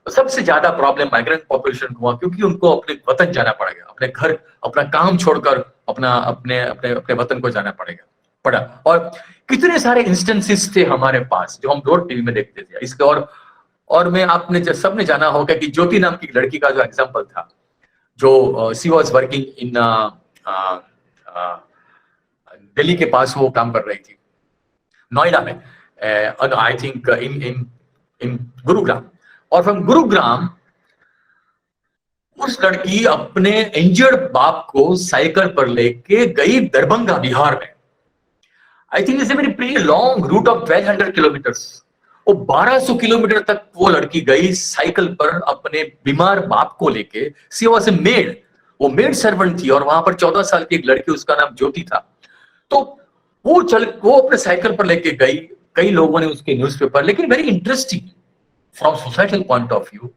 सबसे ज्यादा प्रॉब्लम माइग्रेंट पॉपुलेशन हुआ क्योंकि उनको अपने वतन जाना पड़ेगा, अपने घर, अपना काम छोड़कर अपने वतन को जाना पड़ा। और कितने सारे इंस्टेंसेस थे हमारे पास जो हम रोड टीवी में देखते थे। इसके और और मैं आपने सबने जाना होगा कि ज्योति नाम की लड़की का जो एग्जाम्पल था, जो सी वॉज वर्किंग इन दिल्ली के पास वो काम कर रही थी, नोएडा में, आई थिंक इन इन इन गुरुग्राम। और फ्रॉम गुरुग्राम उस लड़की अपने इंजर्ड बाप को साइकिल पर लेके गई दरभंगा, बिहार में। I think it's a very pre long route of 1200 kilometres. वो 1200 किलोमीटर तक वो लड़की गई साइकिल पर अपने बीमार बाप को लेके। सी वाज ए मेड, वो मेड सर्वेंट थी, और वहां पर 14 साल की एक लड़की, उसका नाम ज्योति था। तो वो अपने साइकिल पर लेके गई। कई लोगों ने उसके न्यूज़पेपर, लेकिन very interesting from societal point of view,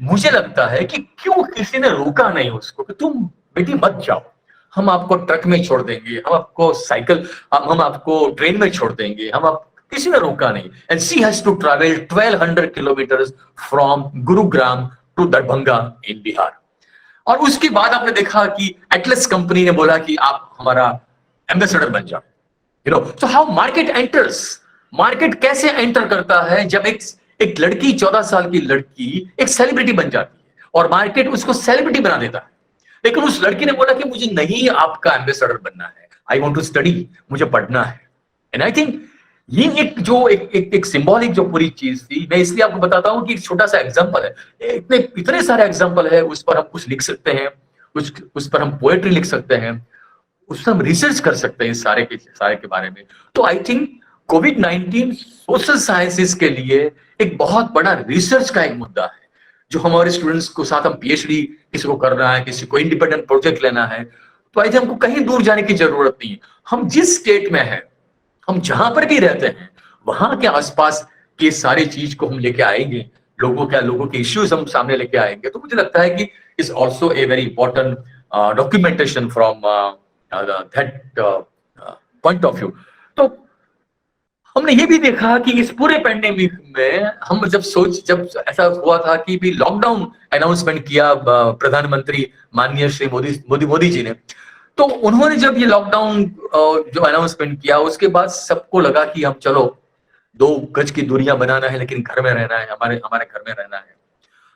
मुझे लगता है कि क्यों किसी ने रोका नहीं उसको कि तुम बेटी मत जाओ, हम आपको ट्रक में छोड़ देंगे, हम आपको साइकिल, हम आपको ट्रेन में छोड़ देंगे, किसी ने रोका नहीं। And she has to travel 1200 kilometre from Gurugram to Darbhanga in Bihar. और उसके बाद आपने देखा कि एटलस कंपनी ने बोला कि आप हमारा एम्बेसडर बन जाओ। You know, so how market enters, market कैसे एंटर करता है जब एक लड़की, 14 साल की लड़की एक सेलिब्रिटी बन जाती है और मार्केट उसको सेलिब्रिटी बना देता है। लेकिन उस लड़की ने बोला कि मुझे नहीं आपका एम्बेसडर बनना है, आई वांट टू स्टडी, मुझे पढ़ना है। एंड आई थिंक ये एक सिंबॉलिक जो पूरी चीज थी, मैं इसलिए आपको बताता हूं कि एक छोटा सा एग्जांपल है। इतने सारे एग्जांपल है, उस पर हम कुछ लिख सकते हैं, उस पर हम पोएट्री लिख सकते हैं, उस पर हम रिसर्च कर सकते हैं इस सारे के बारे में। तो I think covid social sciences के लिए एक बहुत बड़ा रिसर्च का एक मुद्दा है, जो हमारे स्टूडेंट्स को साथ हम पीएचडी किसी को करना है, किसी को इंडिपेंडेंट प्रोजेक्ट लेना है, तो आई थिंक हमको कहीं दूर जाने की जरूरत नहीं है। हम जिस स्टेट में हैं, हम जहां पर भी रहते हैं, वहां के आसपास की सारी चीज को हम लेके आएंगे, लोगों के इश्यूज हम सामने लेके आएंगे। तो मुझे लगता है कि is also a very important documentation from that point of view. तो हमने ये भी देखा कि इस पूरे पैंडेमिक में हम जब ऐसा हुआ था कि भी लॉकडाउन अनाउंसमेंट किया प्रधानमंत्री माननीय श्री मोदी जी ने, तो उन्होंने जब ये लॉकडाउन जो अनाउंसमेंट किया, उसके बाद सबको लगा कि हम चलो 2 गज की दूरियां बनाना है, लेकिन घर में रहना है, हमारे घर में रहना है।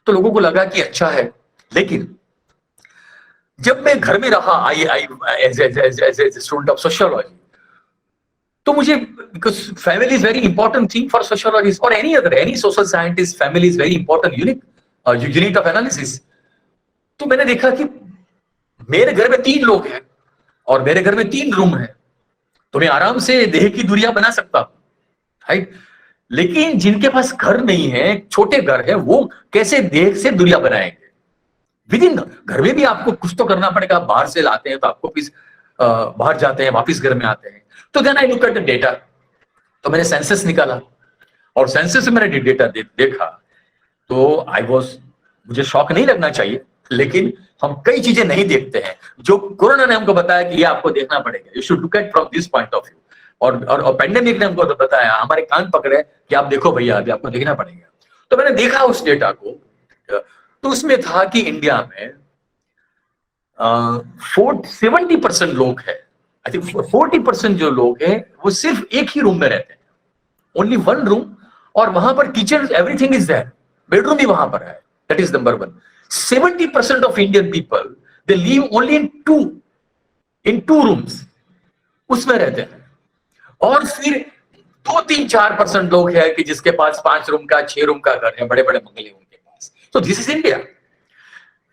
तो लोगों को लगा कि अच्छा है। लेकिन जब मैं घर में रहा as a student of sociology, तो मुझे, because family is very important thing for sociologist और any social scientist, family is very important unit of analysis. तो मैंने देखा कि मेरे घर में 3 लोग हैं और मेरे घर में 3 रूम है, तो मैं आराम से देह की दूरियां बना सकता हूं, राइट। लेकिन जिनके पास घर नहीं है, छोटे घर है, वो कैसे देह से दूरियां बनाएंगे? विद इन घर में भी आपको कुछ तो करना पड़ेगा। बाहर से लाते हैं तो आपको बाहर जाते हैं, वापिस घर में आते हैं। तो then I look at the data, तो मैंने सेंसस निकाला और सेंसस में मैंने डेटा देखा, तो मुझे शॉक नहीं लगना चाहिए, लेकिन हम कई चीजें नहीं देखते हैं जो कोरोना ने हमको बताया कि ये आपको देखना पड़ेगा, you should look at from this point of view. और पेंडेमिक ने हमको तो बताया, हमारे कान पकड़े कि आप देखो भैया, अभी आपको देखना पड़ेगा। तो मैंने देखा उस डेटा को, तो उसमें था कि इंडिया में 70% लोग हैं, आई थिंक 40% जो लोग हैं वो सिर्फ एक ही रूम में रहते हैं, ओनली 1 रूम, और वहां पर kitchen, everything is there, bedroom भी वहां पर है। That is number 1। 70% of Indian people, they live only in two rooms, उसमें रहते हैं। और फिर 2-3-4% लोग हैं कि जिसके पास 5 रूम का, 6 रूम का घर है, बड़े बड़े बंगले उनके पास। तो दिस इज इंडिया।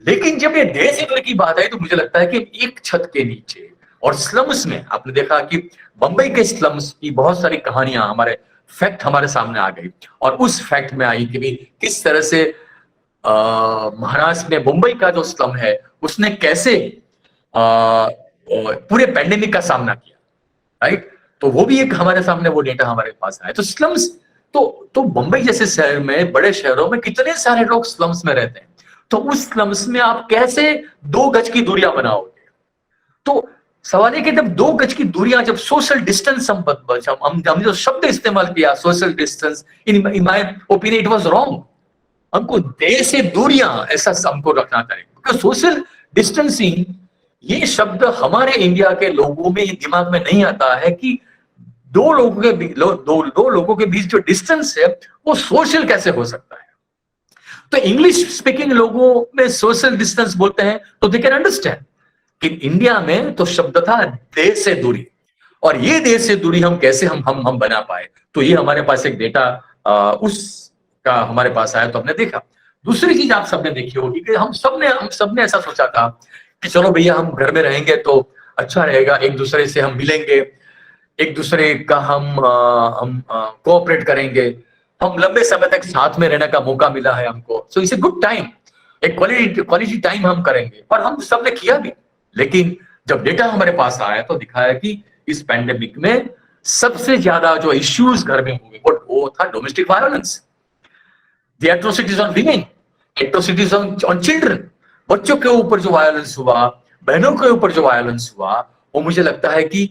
लेकिन जब ये देश हित की बात आई, तो मुझे लगता है कि एक छत के नीचे और स्लम्स में, आपने देखा कि बंबई के स्लम्स की बहुत सारी कहानियां, फैक्ट हमारे सामने आ गई, और उस फैक्ट में आई कि किस तरह से महाराष्ट्र में मुंबई का जो स्लम है, उसने कैसे पूरे पैंडेमिक का सामना किया, राइट। तो वो भी एक हमारे सामने, वो डेटा हमारे पास आया। तो स्लम्स, तो मुंबई जैसे शहर में, बड़े शहरों में कितने सारे लोग स्लम्स में रहते हैं, तो उस स्लम्स में आप कैसे 2 गज की दूरियां बनाओगे? तो सवाल है कि जब 2 गज की दूरियां, जब सोशल डिस्टेंस हम जो शब्द इस्तेमाल किया, social distance, in my opinion it was wrong. हमको देह से दूरियां ऐसा हमको रखना चाहिए, क्योंकि सोशल डिस्टेंसिंग ये शब्द हमारे इंडिया के लोगों में, दिमाग में नहीं आता है कि दो लोगों के दो लोगों के बीच जो डिस्टेंस है वो सोशल कैसे हो सकता है? तो इंग्लिश स्पीकिंग लोगों में सोशल डिस्टेंस बोलते हैं तो दे कैन अंडरस्टैंड कि इंडिया में तो शब्द था देश से दूरी, और ये देश से दूरी हम कैसे हम बना पाए। तो ये हमारे पास एक डेटा उसका हमारे पास आया तो हमने देखा। दूसरी चीज आप सबने देखी होगी कि हम सबने ऐसा सोचा था कि चलो भैया हम घर में रहेंगे तो अच्छा रहेगा, एक दूसरे से हम मिलेंगे, एक दूसरे का हम कोऑपरेट करेंगे, हम लंबे समय तक साथ में रहने का मौका मिला है हमको, so it's a good time, एक क्वालिटी टाइम हम करेंगे, और हम सबने किया भी। लेकिन जब डेटा हमारे पास आया तो दिखाया कि इस पैंडेमिक में सबसे ज्यादा जो इश्यूज घर में हुए वो था domestic violence, the atrocities on women, atrocities on children, बच्चों के ऊपर जो वायलेंस हुआ, बहनों के ऊपर जो वायलेंस हुआ, वो मुझे लगता है कि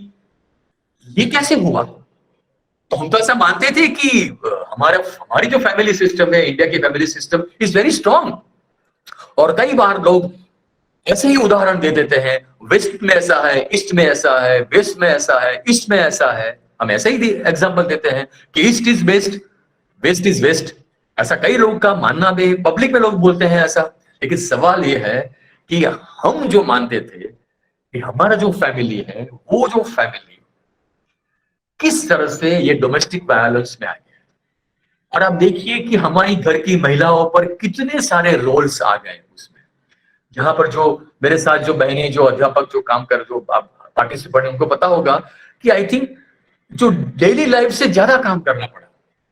ये कैसे हुआ। तो हम तो ऐसा मानते थे कि हमारी जो फैमिली सिस्टम है, इंडिया की family system is very strong, और कई बार लोग ऐसे ही उदाहरण दे देते हैं, वेस्ट में ऐसा है, ईस्ट में ऐसा है, वेस्ट में ऐसा है, ईस्ट में ऐसा है, हम ऐसे ही एग्जांपल देते हैं कि east is best, west is west, ऐसा कई लोगों का मानना भी, पब्लिक में लोग बोलते हैं ऐसा। लेकिन सवाल ये है कि हम जो मानते थे कि हमारा जो फैमिली है, वो जो फैमिली किस तरह से ये डोमेस्टिक वायलेंस में आ गया, और आप देखिए कि हमारी घर की महिलाओं पर कितने सारे रोल्स आ गए उसमें, जहां पर जो मेरे साथ जो बहनें, जो अध्यापक जो काम कर, जो पार्टिसिपेंट, उनको पता होगा कि आई थिंक जो डेली लाइफ से ज्यादा काम करना पड़ा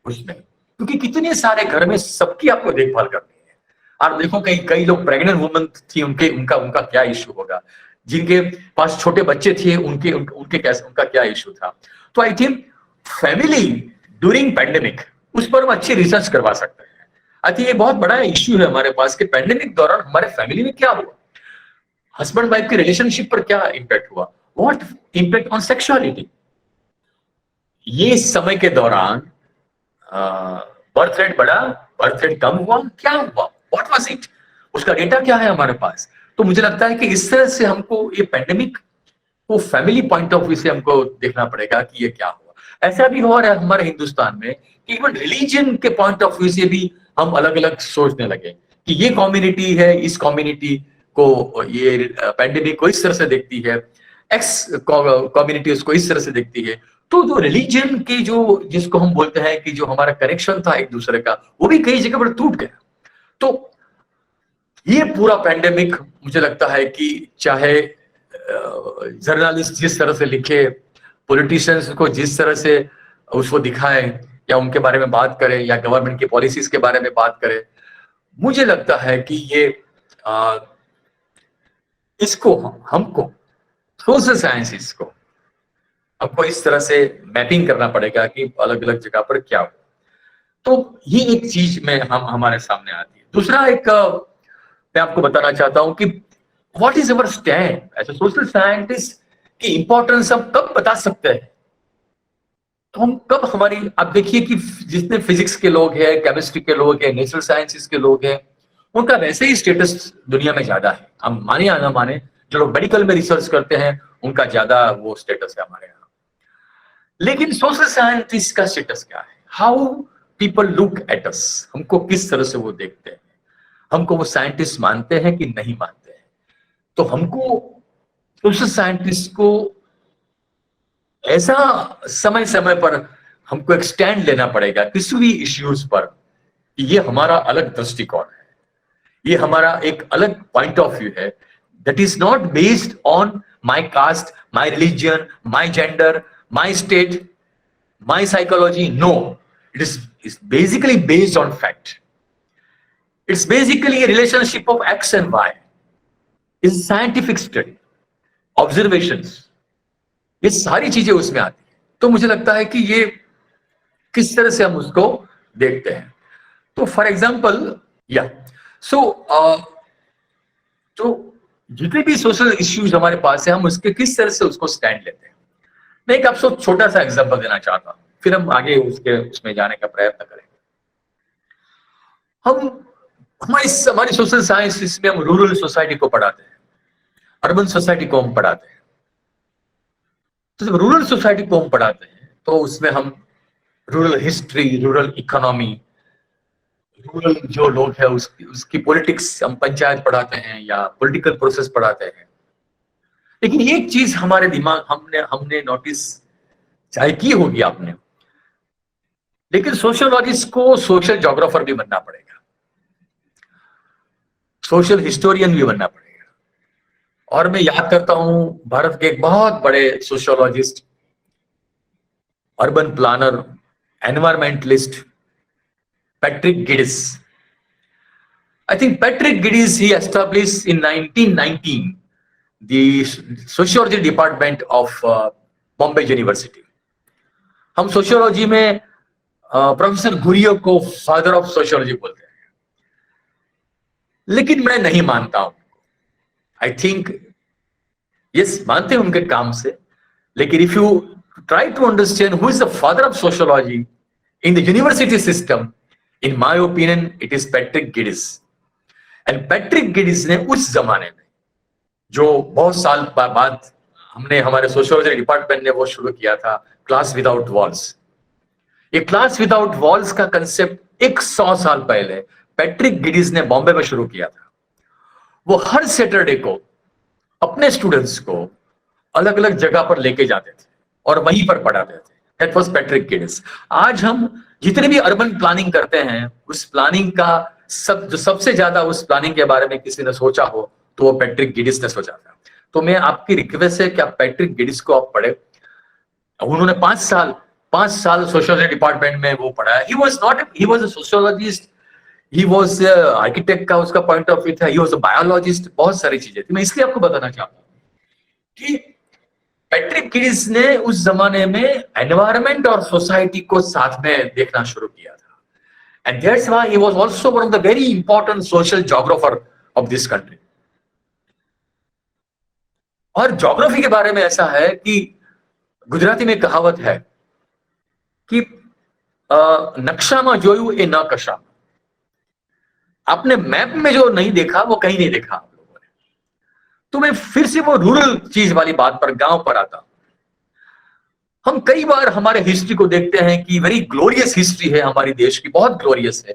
उसमें, क्योंकि कितने सारे घर में सबकी आपको देखभाल करनी है। आप देखो कई लोग प्रेग्नेंट वुमन थी, उनका क्या इश्यू होगा, जिनके पास छोटे बच्चे थे उनके कैसे, उनका क्या इश्यू था। तो I think family during pandemic, उस पर हम अच्छी रिसर्च करवा सकते हैं। आई थिंक ये बहुत बड़ा इश्यू है हमारे पास कि पैंडेमिक दौरान हमारे फैमिली में क्या हुआ, हस्बैंड वाइफ की रिलेशनशिप पर क्या इंपैक्ट हुआ, व्हाट इंपैक्ट ऑन सेक्सुअलिटी। ये समय के दौरान बर्थ रेट बढ़ा, बर्थ रेट कम हुआ, क्या हुआ, व्हाट वाज इट, उसका डेटा क्या है हमारे पास। तो मुझे लगता है कि इस तरह से हमको ये पैंडेमिक को फैमिली पॉइंट ऑफ व्यू से हमको देखना पड़ेगा कि ये क्या हुआ। ऐसा भी हो रहा है हमारे हिंदुस्तान में कि इवन रिलीजन के पॉइंट ऑफ व्यू से भी हम अलग अलग सोचने लगे कि ये कम्युनिटी है, इस कम्युनिटी को ये पैंडेमिक को इस तरह से देखती है, एक्स कम्युनिटी उसको इस तरह से देखती है। तो जो रिलीजन के जो जिसको हम बोलते हैं कि जो हमारा कनेक्शन था एक दूसरे का, वो भी कई जगह पर टूट गया। तो ये पूरा पैंडेमिक मुझे लगता है कि चाहे जर्नलिस्ट जिस तरह से लिखे, पॉलिटिशियंस को जिस तरह से उसको दिखाएं या उनके बारे में बात करें या गवर्नमेंट की पॉलिसीज के बारे में बात करें, मुझे लगता है कि ये इसको हमको सोशल साइंसेस को हमको इस तरह से मैपिंग करना पड़ेगा कि अलग अलग जगह पर क्या हो। तो ये एक चीज में हमारे सामने आती है। दूसरा एक मैं आपको बताना चाहता हूं कि what is our stand as a social scientist की इंपॉर्टेंस हम कब बता सकते हैं, तो हम कब हमारी, आप देखिए कि जितने फिजिक्स के लोग हैं, केमिस्ट्री के लोग हैं, नेचुरल साइंसेस के लोग हैं, उनका वैसे ही स्टेटस दुनिया में ज्यादा है, हम माने या ना माने। जो लोग मेडिकल में रिसर्च करते हैं उनका ज्यादा वो स्टेटस है हमारे यहाँ। लेकिन सोशल साइंटिस्ट का स्टेटस क्या है, how people look at us, हमको किस तरह से वो देखते हैं, हमको वो साइंटिस्ट मानते हैं कि नहीं मानते हैं। तो हमको सोशल साइंटिस्ट को ऐसा समय समय पर हमको एक स्टैंड लेना पड़ेगा किसी भी इश्यूज पर, ये हमारा अलग दृष्टिकोण है, ये हमारा एक अलग पॉइंट ऑफ व्यू है, that is not based on my caste, my religion, my gender, my state, my psychology. No, it is basically based on fact. It's basically a relationship of X and Y. It's scientific study, observations. ये सारी चीजें उसमें आती है। तो मुझे लगता है कि ये किस तरह से हम उसको देखते हैं। तो फॉर एग्जाम्पल तो जितने भी सोशल इश्यूज हमारे पास है, हम उसके किस तरह से उसको स्टैंड लेते हैं। मैं एक आपको छोटा सा एग्जाम्पल देना चाहता हूं, फिर हम आगे उसमें जाने का प्रयत्न करेंगे। हमारी सोशल साइंस में हम रूरल सोसाइटी को पढ़ाते हैं, अर्बन सोसाइटी को हम पढ़ाते हैं। तो जब रूरल सोसाइटी को हम पढ़ाते हैं तो उसमें हम rural history, rural economy, rural जो लोग हैं उसकी पॉलिटिक्स हम पंचायत पढ़ाते हैं या पॉलिटिकल प्रोसेस पढ़ाते हैं। लेकिन एक चीज हमारे दिमाग हमने नोटिस चाहे की होगी आपने, लेकिन सोशियोलॉजिस्ट को सोशल ज्योग्राफर भी बनना पड़ेगा, सोशल हिस्टोरियन भी बनना पड़ेगा। और मैं याद करता हूं भारत के एक बहुत बड़े sociologist, urban planner, environmentalist, Patrick Geddes. I think Patrick Giddis, he established in 1919 the sociology department of Bombay University. हम सोशियोलॉजी में प्रोफेसर गुरियो को फादर ऑफ सोशियोलॉजी बोलते हैं, लेकिन मैं नहीं मानता हूं। आई थिंक यस, मानते हैं उनके काम से, लेकिन if you try to understand who is the father of sociology in the university system, in my opinion it is Patrick Geddes. And Patrick Geddes ने उस जमाने में, जो बहुत साल बाद हमने हमारे सोशियोलॉजी डिपार्टमेंट ने वो शुरू किया था, क्लास विदाउट वॉल्स। ये क्लास विदाउट वॉल्स का कंसेप्ट 100 साल पहले पैट्रिक गिडिस ने बॉम्बे में शुरू किया था। वो हर सैटरडे को अपने स्टूडेंट्स को अलग अलग जगह पर लेके जाते थे और वहीं पर पढ़ाते थे। That was Patrick Geddes. आज हम जितने भी अर्बन प्लानिंग करते हैं, उस प्लानिंग का जो सबसे ज्यादा उस प्लानिंग के बारे में किसी ने सोचा हो तो वो पैट्रिक गिडिस ने सोचा था। तो मैं आपकी रिक्वेस्ट है कि आप पैट्रिक गिडिस को आप पढ़े। उन्होंने 5 साल सोशियोलॉजी डिपार्टमेंट में वो पढ़ा है। He was a sociologist, he was architect का उसका पॉइंट ऑफ व्यू था, ही वाज अ बायोलॉजिस्ट, बहुत सारी चीजें थी। मैं इसलिए आपको बताना चाहता हूं कि पैट्रिक गिडिस ने उस जमाने में एनवायरनमेंट और सोसाइटी को साथ में देखना शुरू किया था। And that's why he was also one of the very important social geographer of this country. और ज्योग्राफी के बारे में ऐसा है कि गुजराती में कहावत है कि नक्शा में जोयू ए न कशा। आपने मैप में जो नहीं देखा वो कहीं नहीं देखा आप लोगों ने। तो मैं फिर से वो रूरल चीज वाली बात पर, गांव पर आता हूं। हम कई बार हमारे हिस्ट्री को देखते हैं कि वेरी ग्लोरियस हिस्ट्री है हमारी देश की, बहुत ग्लोरियस है।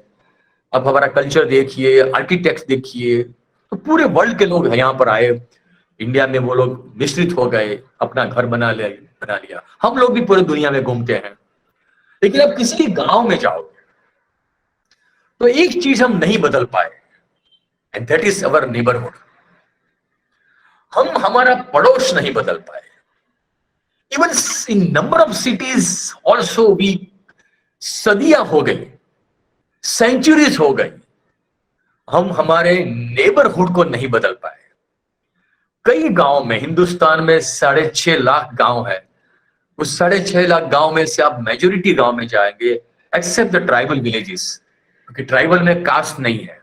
अब हमारा कल्चर देखिए, आर्किटेक्ट देखिए, तो पूरे वर्ल्ड के लोग यहाँ पर आए, इंडिया में वो लोग मिश्रित हो गए, अपना घर बना लिया। हम लोग भी पूरी दुनिया में घूमते हैं। लेकिन अब किसी गांव में जाओगे तो एक चीज हम नहीं बदल पाए, and that is our neighbourhood. हम हमारा पड़ोस नहीं बदल पाए। Even in number of cities also we सदियां हो गई, सेंचुरीज हो गई, हम हमारे नेबरहुड को नहीं बदल पाए। कई गांव में, हिंदुस्तान में 6.5 लाख गांव है। उस 6.5 लाख गांव में से आप मेजोरिटी गांव में जाएंगे, एक्सेप्ट द ट्राइबल विलेजेस, क्योंकि ट्राइबल में कास्ट नहीं है।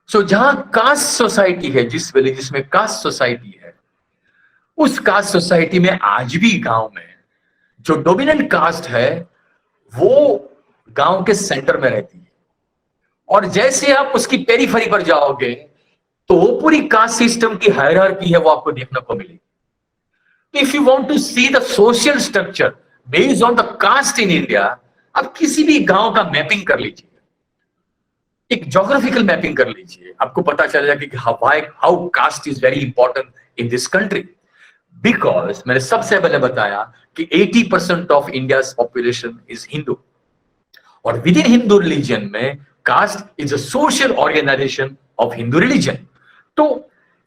सो जहां कास्ट सोसाइटी है, जिस विलेजेस में कास्ट सोसाइटी है, उस कास्ट सोसाइटी में आज भी गांव में जो डोमिनेंट कास्ट है वो गांव के सेंटर में रहती है। और जैसे आप उसकी पेरीफेरी पर जाओगे तो वो पूरी कास्ट सिस्टम की हायरार्की है, वो आपको देखने को मिलेगी। If you want to see the social structure based on the caste in India, आप किसी भी गांव का मैपिंग कर लीजिए, एक ज्योग्राफिकल मैपिंग कर लीजिए, आपको पता चलेगा कि how caste is very important in this country. Because मैंने सबसे पहले बताया कि 80% of India population is Hindu, और विद इन हिंदू रिलीजन में caste is a social organisation of Hindu religion. तो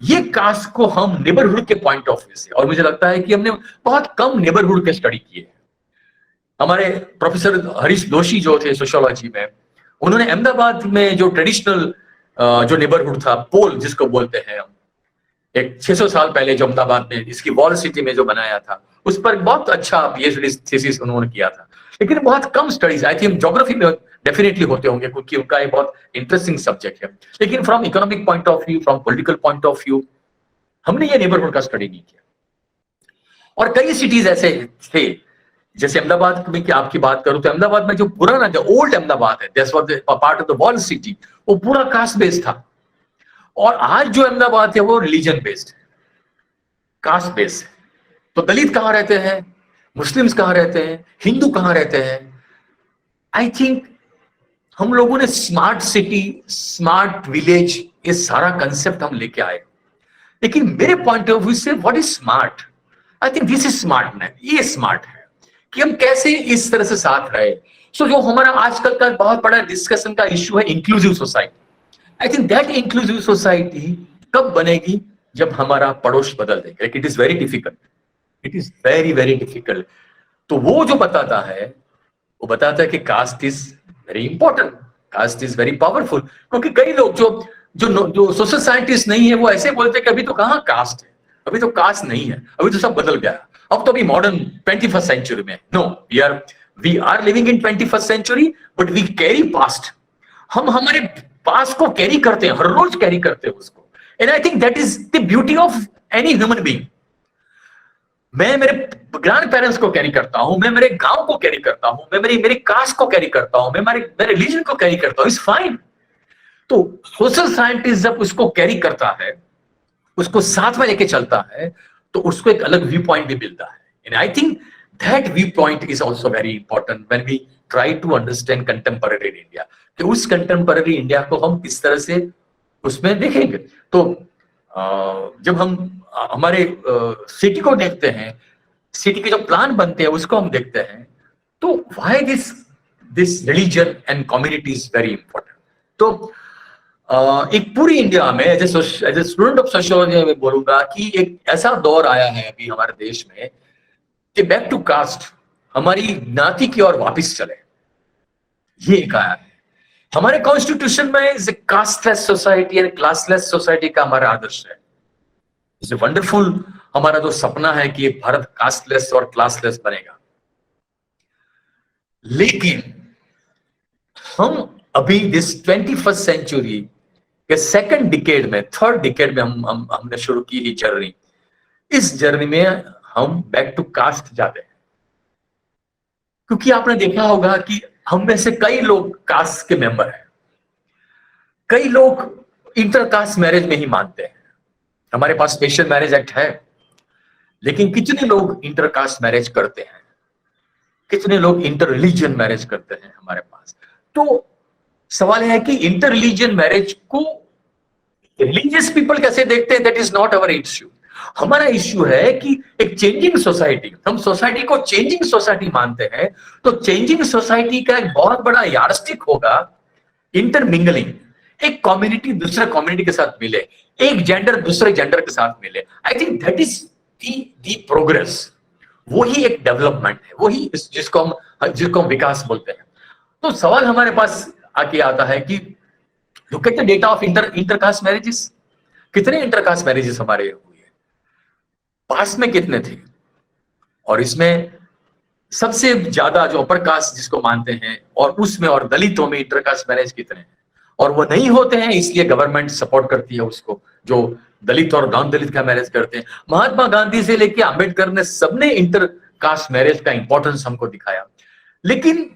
ये कास्ट को हम नेबरहुड के पॉइंट ऑफ व्यू से, और मुझे लगता है कि हमने बहुत कम नेबरहुड के स्टडी किए हैं। हमारे प्रोफेसर हरीश दोषी जो थे सोशियोलॉजी में, उन्होंने अहमदाबाद में जो ट्रेडिशनल जो नेबरहुड था, पोल जिसको बोलते हैं हम, एक 600 साल पहले जो अहमदाबाद में इसकी वॉल सिटी में जो बनाया था, उस पर बहुत अच्छा पीएचडी थीसिस उन्होंने किया था। लेकिन बहुत कम स्टडीज, आई थिंक ज्योग्राफी में डेफिनेटली होते होंगे क्योंकि उनका एक बहुत इंटरेस्टिंग सब्जेक्ट है। लेकिन from economic point of view, from political point of view, हमने ये नेबरहुड का स्टडी नहीं किया। और कई सिटीज ऐसे थे, जैसे अहमदाबाद में की आपकी बात करूं तो अहमदाबाद में जो पुराना, जो ओल्ड अहमदाबाद है, that's was part of the wall city, वो पूरा कास्ट बेस्ड था। और आज जो अहमदाबाद है वो रिलीजन बेस्ड है, कास्ट बेस्ड है। तो दलित कहां रहते हैं? मुस्लिम्स कहाँ रहते हैं, हिंदू कहाँ रहते हैं। आई थिंक हम लोगों ने स्मार्ट सिटी, स्मार्ट विलेज, ये सारा कंसेप्ट हम लेके आए, लेकिन मेरे पॉइंट ऑफ व्यू से what is smart, I think this is smartness, ये स्मार्ट है कि हम कैसे इस तरह से साथ रहे। सो जो हमारा आजकल का बहुत बड़ा डिस्कशन का इश्यू है inclusive society, I think that inclusive society कब बनेगी, जब हमारा पड़ोस बदल देंगे। It is very difficult, it is very very difficult. तो वो जो बताता है, वो बताता है कि caste is very important, caste is very powerful. क्योंकि कई लोग जो सोशल साइंटिस्ट नहीं है, वो ऐसे बोलते हैं कि अभी तो कहाँ कास्ट है, अभी तो कास्ट नहीं है, अभी तो सब बदल गया, अब तो अभी मॉडर्न 21st सेंचुरी में। No, we are living in 21st century, but we carry past. हम हमारे पास्ट को कैरी करते हैं, हर रोज कैरी करते हैं उसको। And I think that is the beauty of any human being. मैं मेरे ग्रैंड पेरेंट्स को कैरी करता हूं, मैं मेरे गांव को कैरी करता हूं, मैं मेरी कास्ट को कैरी करता हूं, मैं मेरे रिलीजन को कैरी करता हूं, इट्स फाइन। तो सोशल साइंटिस्ट जब उसको कैरी करता है, उसको साथ में लेके चलता है, तो उसको एक अलग व्यू पॉइंट भी मिलता है। And I think that view point is also very important when we try to understand contemporary India, कि उस कंटेम्पररी इंडिया को हम किस तरह से उसमें देखेंगे। तो जब हम हमारे सिटी को देखते हैं, सिटी के जो प्लान बनते हैं उसको हम देखते हैं, तो why this religion and community is very important. तो एक पूरी इंडिया में as a student of sociology में बोलूंगा कि एक ऐसा दौर आया है अभी हमारे देश में कि बैक टू कास्ट, हमारी ज्ञाति की ओर वापिस चले, ये एक आया है। हमारे कॉन्स्टिट्यूशन में is a casteless society and classless society का हमारा आदर्श है। इट्स वंडरफुल, हमारा जो सपना है कि भारत कास्टलेस और क्लासलेस बनेगा। लेकिन हम अभी दिस 21st सेंचुरी के सेकंड डिकेड में, थर्ड डिकेड में हमने शुरू की ही जर्नी। इस जर्नी में हम बैक टू कास्ट जाते हैं, क्योंकि आपने देखा होगा कि हम में से कई लोग कास्ट के मेंबर हैं, कई लोग इंटरकास्ट मैरिज में ही मानते हैं। हमारे पास स्पेशल मैरिज एक्ट है, लेकिन कितने लोग इंटरकास्ट मैरिज करते हैं, कितने लोग इंटर रिलीजन मैरिज करते हैं हमारे पास। तो सवाल है कि इंटर रिलीजन मैरिज को रिलीजियस पीपल कैसे देखते हैं, that is not our issue. हमारा इश्यू है कि एक चेंजिंग सोसाइटी, हम सोसाइटी को चेंजिंग सोसाइटी मानते हैं, तो चेंजिंग सोसाइटी का एक बहुत बड़ा यार्डस्टिक होगा इंटरमिंगलिंग। एक कम्युनिटी दूसरे कम्युनिटी के साथ मिले, एक जेंडर दूसरे जेंडर के साथ मिले। आई think that is the progress, वही एक डेवलपमेंट है, वही जिसको हम विकास बोलते हैं। तो सवाल हमारे पास आके आता है कि look at the data of intercaste marriages, कितने इंटरकास्ट मैरिजेस हमारे हुए, पास्ट में कितने थे, और इसमें सबसे ज्यादा जो अपर कास्ट जिसको मानते हैं, और उसमें और दलितों में इंटरकास्ट मैरिज कितने हैं, और वो नहीं होते हैं इसलिए गवर्नमेंट सपोर्ट करती है उसको, जो दलित और नॉन दलित का मैरिज करते हैं। महात्मा गांधी से लेके अंबेडकर ने सबने इंटरकास्ट मैरिज का इंपॉर्टेंस हमको दिखाया, लेकिन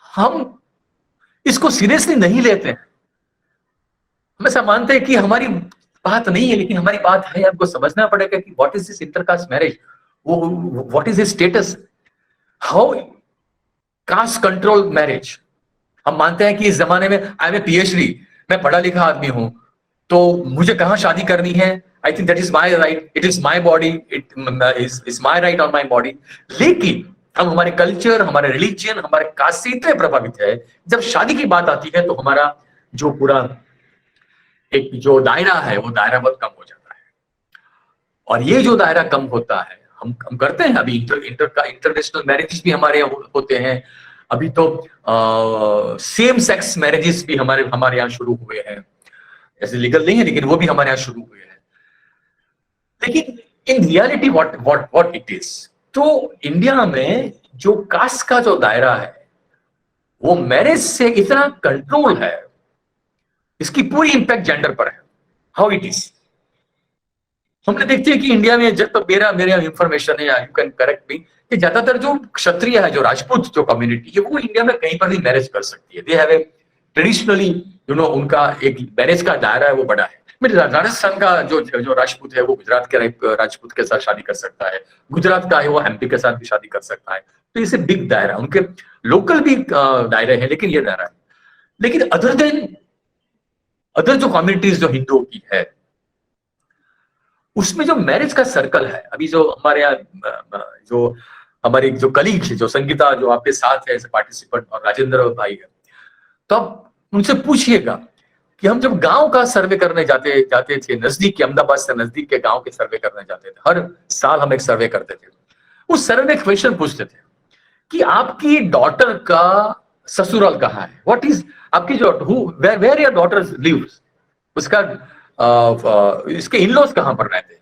हम इसको सीरियसली नहीं लेते हैं। हम ऐसा मानते हैं कि हमारी बात नहीं है, लेकिन हमारी बात है। आपको समझना पड़ेगा कि what is this intercaste marriage, what is its status, how caste control marriage. हम मानते हैं कि इस जमाने में आई एम ए पीएचडी, मैं पढ़ा लिखा आदमी हूं, तो मुझे कहां शादी करनी है, आई think that is my right, it is my body, it is my right on my body. लेकिन हम हमारे कल्चर, हमारे रिलीजन, हमारे कास्ट से इतने प्रभावित है, जब शादी की बात आती है तो हमारा जो पूरा एक जो दायरा है, वो दायरा बहुत कम हो जाता है। और ये जो दायरा कम होता है, हम करते हैं अभी इंटरनेशनल मैरिजेस भी हमारे यहाँ होते हैं। अभी तो सेम सेक्स मैरिजेस भी हमारे यहाँ शुरू हुए हैं, ऐसे लीगल नहीं है, लेकिन वो भी हमारे यहाँ शुरू हुए हैं। लेकिन in reality what it is, तो इंडिया में जो कास्ट का जो दायरा है, वो मैरिज से इतना कंट्रोल है, इसकी पूरी इंपैक्ट जेंडर पर है। हाउ इट इज, हमने देखते हैं कि इंडिया में, जब तक मेरा इंफॉर्मेशन है, यू कैन करेक्ट मी, कि ज्यादातर जो क्षत्रिय है, जो राजपूत जो कम्युनिटी है, वो इंडिया में कहीं पर भी मैरिज कर सकती है। दे हैव ए ट्रेडिशनली उनका एक मैरिज का दायरा है वो बड़ा है। राजस्थान का जो राजपूत है वो गुजरात के राजपूत के साथ शादी कर सकता है, गुजरात का है वो एमपी के साथ भी शादी कर सकता है। तो इसे बिग दायरा, उनके लोकल भी दायरे हैं, लेकिन ये दायरा है। लेकिन अदर जो कम्युनिटीज जो हिंदुओं की है, उसमें जो मैरिज का सर्कल है, अभी जो हमारे यहाँ जो हमारी जो कलीग है, जो संगीता जो आपके साथ है एज पार्टिसिपेंट, और राजेंद्र भाई है, तो आप उनसे पूछिएगा कि हम जब गांव का सर्वे करने जाते थे, नजदीक के अहमदाबाद से नजदीक के गांव के सर्वे करने जाते थे, हर साल हम एक सर्वे करते थे। उस सर्वे में क्वेश्चन पूछते थे कि आपकी डॉटर का ससुराल कहाँ है, व्हाट इज आपकी जो वेयर योर डॉटर लिव्स, उसका इसके इन-लॉज कहां पर रहते हैं।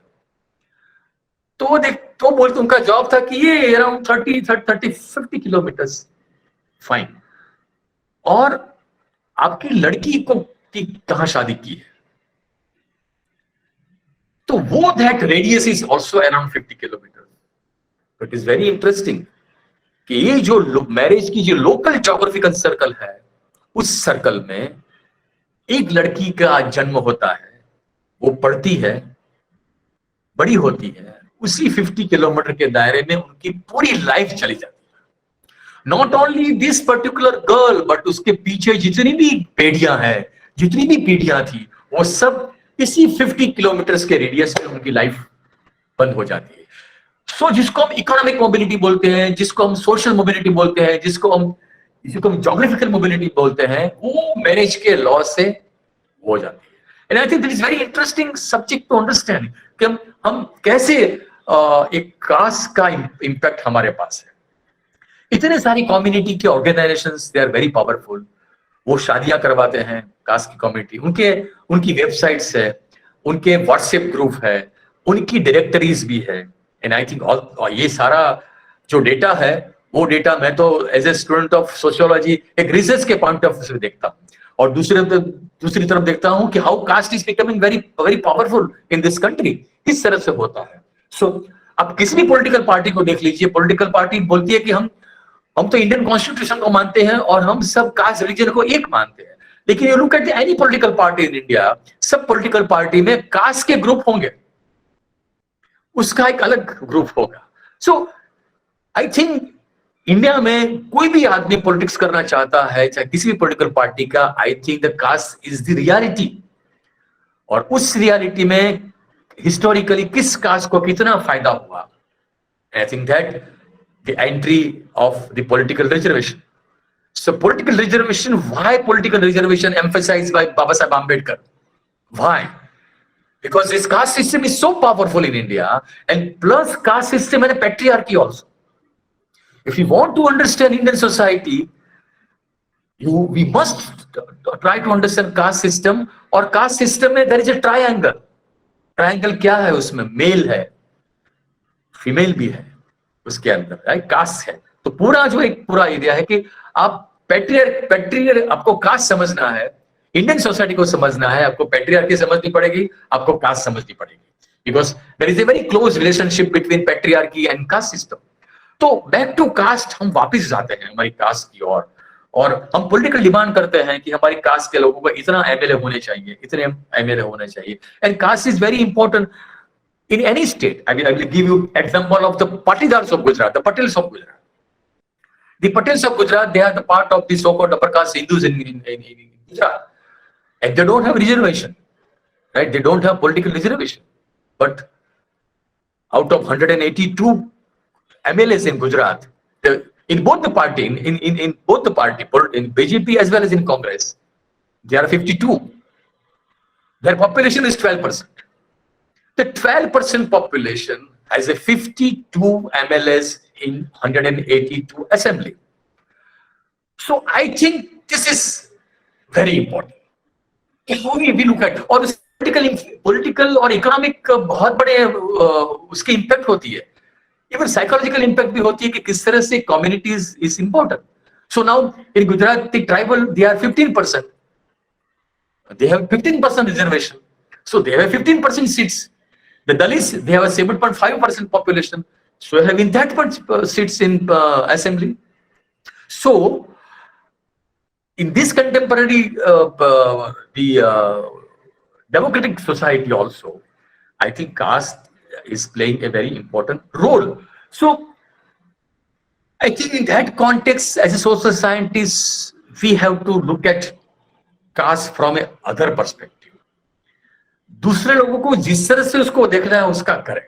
तो बोलते, उनका जवाब था कि ये अराउंड 50 किलोमीटर्स। फाइन। और आपकी लड़की को की कहां शादी की है, तो वो that radius is also around 50 kilometre. It is very interesting कि ये जो मैरिज की जो लोकल ज्योग्राफिकल सर्कल है, उस सर्कल में एक लड़की का जन्म होता है, वो पढ़ती है, बड़ी होती है, उसी 50 किलोमीटर के दायरे में उनकी पूरी लाइफ चली जाती है। Not only this particular girl, but उसके पीछे जितनी भी पीढ़ियां हैं, जितनी भी पीढ़ियां थी, वो सब इसी 50 किलोमीटर के रेडियस में उनकी लाइफ बंद हो जाती है। सो जिसको हम इकोनॉमिक मोबिलिटी बोलते हैं, जिसको हम सोशल मोबिलिटी बोलते हैं, जिसको हम ज्योग्राफिकल मोबिलिटी बोलते हैं, वो मैरिज के लॉ से हो जाती है। And I think this is very interesting subject to understand कि हम कैसे एक कास्ट का इंपैक्ट हमारे पास है। इतने सारी कम्युनिटी के organisations, they are very powerful. वो शादियां करवाते हैं कास्ट की कम्युनिटी, उनकी वेबसाइट्स है, उनके व्हाट्सएप ग्रुप है, उनकी डायरेक्टरीज भी है। एंड आई थिंक ये सारा जो डेटा है, वो डेटा मैं तो as a student of sociology एक रिसर्च के पॉइंट ऑफ व्यू से देखता हूँ, और दूसरी तरफ देखता हूं कि how caste is becoming very very powerful in this country, किस तरह से होता है। सो अब किसी भी पॉलिटिकल पार्टी को देख लीजिए, पॉलिटिकल पार्टी बोलती है कि हम तो इंडियन कॉन्स्टिट्यूशन को मानते हैं और हम सब कास्ट रिलीजन को एक मानते हैं। लेकिन you look at any political party in India, सब पॉलिटिकल पार्टी में कास्ट के ग्रुप होंगे, उसका एक अलग ग्रुप होगा। सो आई थिंक इंडिया में कोई भी आदमी पॉलिटिक्स करना चाहता है, चाहे किसी भी पॉलिटिकल पार्टी का, I think the caste is the reality. और उस रियलिटी में हिस्टोरिकली किस कास्ट को कितना फायदा हुआ, I think that the entry of the political reservation. So political reservation, why political reservation emphasized by Baba Saheb Ambedkar, why? Because this caste system is so powerful in India, and plus caste system and patriarchy also. If you want to understand Indian society, we must try to understand caste system. और caste system में there is a triangle. Triangle क्या है उसमें? Mail है, female भी है उसके अंदर, राइट? कास्ट है। तो पूरा जो एक पूरा एरिया है कि आप पैट्रियर आपको कास्ट समझना है, इंडियन सोसाइटी को समझना है, आपको पैट्रियार्की समझनी पड़ेगी, आपको कास्ट समझनी पड़ेगी, because there is a very close relationship between patriarchy and caste system. तो बैक टू कास्ट हम वापस जाते हैं हमारी कास्ट की ओर, और हम पॉलिटिकल डिमांड करते हैं कि हमारी कास्ट के लोगों को इतना एमएलए होने चाहिए, इतने एमएलए होने चाहिए। And caste is very important in any state. I will give you example of the Patidars of Gujarat, the Patels of Gujarat. The Patels of Gujarat, they are the part of the so-called upper caste Hindus in Gujarat, and they don't have reservation, right? They don't have political reservation. But out of 182 MLAs in Gujarat, in both the party, in both the party, in BJP as well as in Congress, there are 52. Their population is 12%. The 12% population has a 52 MLAs in 182 assembly. So I think this is very important. How we look at, और political और economic बहुत बड़े उसके impact होती है, even psychological impact भी होती है कि किस तरह से communities is important. So now in Gujarat, the tribal, they are 15%. They have 15% reservation. So they have 15% seats. The Dalits, they have a 7.5% population, so having that much seats in assembly. So, in this contemporary democratic society also, I think caste is playing a very important role. So I think in that context, as a social scientist, we have to look at caste from a other perspective. दूसरे लोगों को जिस तरह से उसको देखना है उसका करें,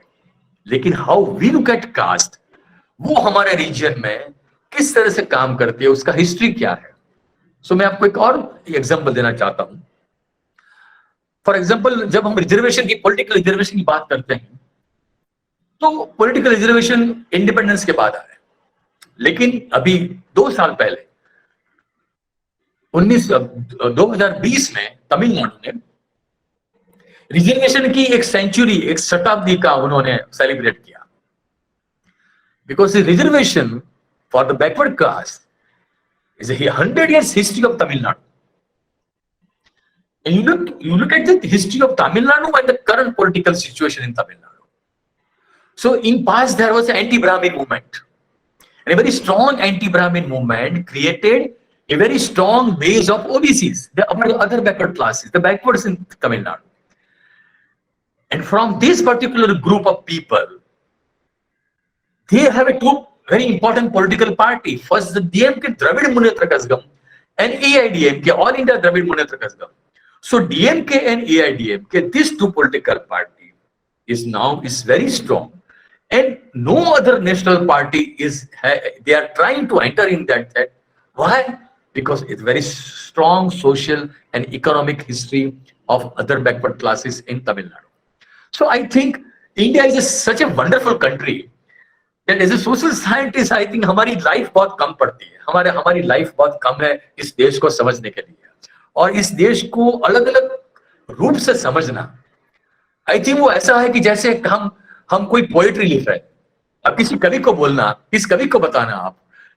लेकिन how we look at caste, वो हमारे रीजन में किस तरह से काम करती है, उसका हिस्ट्री क्या है. सो मैं आपको एक और एग्जांपल देना चाहता हूं. फॉर एग्जांपल, जब हम रिजर्वेशन की, पॉलिटिकल रिजर्वेशन की बात करते हैं, तो पॉलिटिकल रिजर्वेशन इंडिपेंडेंस के बाद आया, लेकिन अभी 2 साल पहले 2020 में तमिलनाडु ने रिजर्वेशन की एक सेंचुरी, एक शताब्दी का उन्होंने सेलिब्रेट किया. Because reservation for the backward caste is a 100 years history of Tamil Nadu. And you look at the history of Tamil Nadu and the current political situation in Tamil Nadu. So in past there was an anti-Brahmin movement, and a very strong anti-Brahmin movement created a very strong base of OBCs, the other backward classes, the backwards in Tamil Nadu. And from this particular group of people, they have a two very important political party. First, the DMK, Dravid Munnetra Kazhagam, and AIDMK, All India Dravid Munnetra Kazhagam. So DMK and AIDMK, these two political party is very strong, and no other national party is. They are trying to enter in that. Why? Because it's very strong social and economic history of other backward classes in Tamil Nadu. So I think India is such a wonderful country that as a social scientist, I think हमारी life बहुत कम पड़ती है. हमारी life बहुत कम है इस देश को समझने के लिए, और इस देश को अलग अलग रूप से समझना. आई थिंक वो ऐसा है कि जैसे हम कोई पोएट्री लिख रहे हैं. अब किसी कवि को बोलना, किस कवि को बताना आप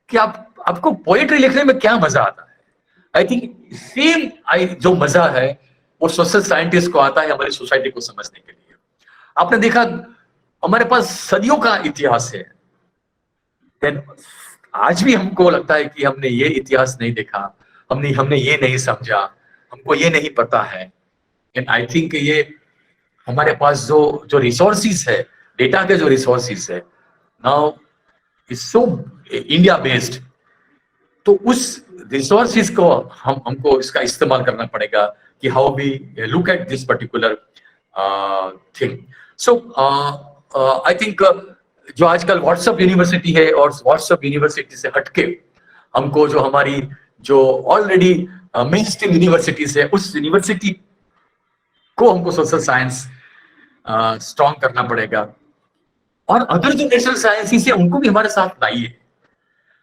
कि आपको पोएट्री लिखने में क्या मजा आता है. आई थिंक सेम जो मजा है वो सोशल साइंटिस्ट को आता है हमारी सोसाइटी को समझने के लिए. आपने देखा हमारे पास सदियों का इतिहास है, आज भी हमको लगता है कि हमने ये इतिहास नहीं देखा, हमने ये नहीं समझा, हमको ये नहीं पता है. एंड आई थिंक ये हमारे पास जो रिसोर्सेज है, डेटा के जो रिसोर्सेज है, now is so India based. तो उस रिसोर्सेज को हमको इसका इस्तेमाल करना पड़ेगा कि how we look at this particular thing. So I think जो आजकल व्हाट्सएप यूनिवर्सिटी है, और व्हाट्सएप यूनिवर्सिटी से हटके हमको जो हमारी जो ऑलरेडी मेन स्ट्रीम यूनिवर्सिटीज है, उस यूनिवर्सिटी को हमको सोशल साइंस स्ट्रॉन्ग करना पड़ेगा. और अदर जो नेशनल साइंसेस है उनको भी हमारे साथ लाइए.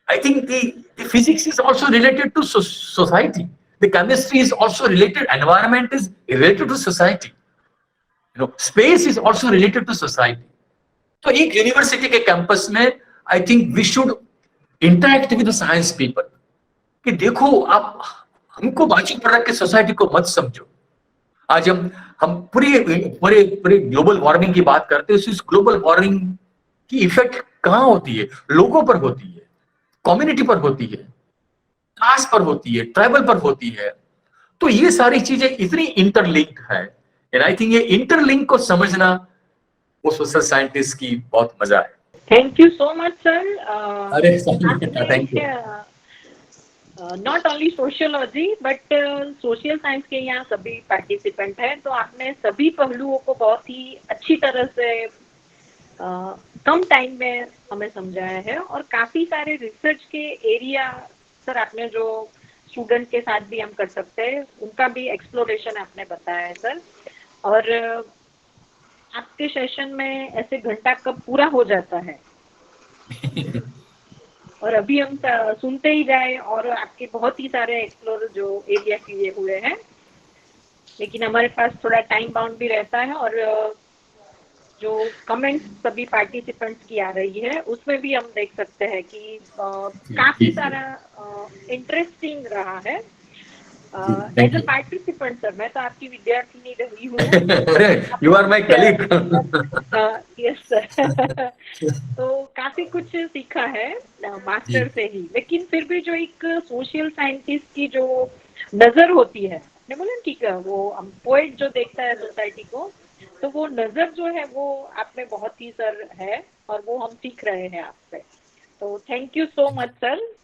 I think the physics is also related to society, the chemistry is also related, environment is related to society, space is also related to society. तो एक यूनिवर्सिटी के कैंपस में I think we should interact with the science people कि देखो आप हमको बाजू पर रख के सोसाइटी को मत समझो. आज हम पूरे ग्लोबल वार्मिंग की बात करते हैं. इस ग्लोबल वार्मिंग की इफेक्ट कहाँ होती है? लोगों पर होती है, कम्युनिटी पर होती है, कास्ट पर होती है, ट्राइबल पर होती है. तो ये सारी चीजें इतनी इंटरलिंक्ड है, एंड आई थिंक ये इंटरलिंक को समझना वो सोशल साइंटिस्ट की बहुत मजा है. Thank you so much sir. अरे thank you. Not only sociology but social science के यहाँ सभी पार्टिसिपेंट हैं, तो आपने सभी पहलुओं को बहुत ही अच्छी तरह से कम टाइम में हमें समझाया है. और काफी सारे रिसर्च के एरिया सर आपने जो स्टूडेंट के साथ भी हम कर सकते हैं उनका भी एक्सप्लोरेशन आपने बताया है सर. और आपके सेशन में ऐसे घंटा कब पूरा हो जाता है और अभी हम सुनते ही जाए, और आपके बहुत ही सारे एक्सप्लोर जो एरिया किए हुए हैं, लेकिन हमारे पास थोड़ा टाइम बाउंड भी रहता है. और जो कमेंट्स सभी पार्टिसिपेंट्स की आ रही है उसमें भी हम देख सकते हैं कि काफी सारा इंटरेस्टिंग रहा है. एज अ पार्टिसिपेंट सर, मैं तो आपकी विद्यार्थी नहीं रही हूँ. You are my colleague. Yes sir. तो काफी कुछ सीखा है मास्टर से ही, लेकिन फिर भी जो एक सोशल साइंटिस्ट की जो नजर होती है आपने बोला कि वो पोएट जो देखता है सोसाइटी को, तो वो नजर जो है वो आप में बहुत ही सर है और वो हम सीख रहे हैं आपसे। तो thank you so much sir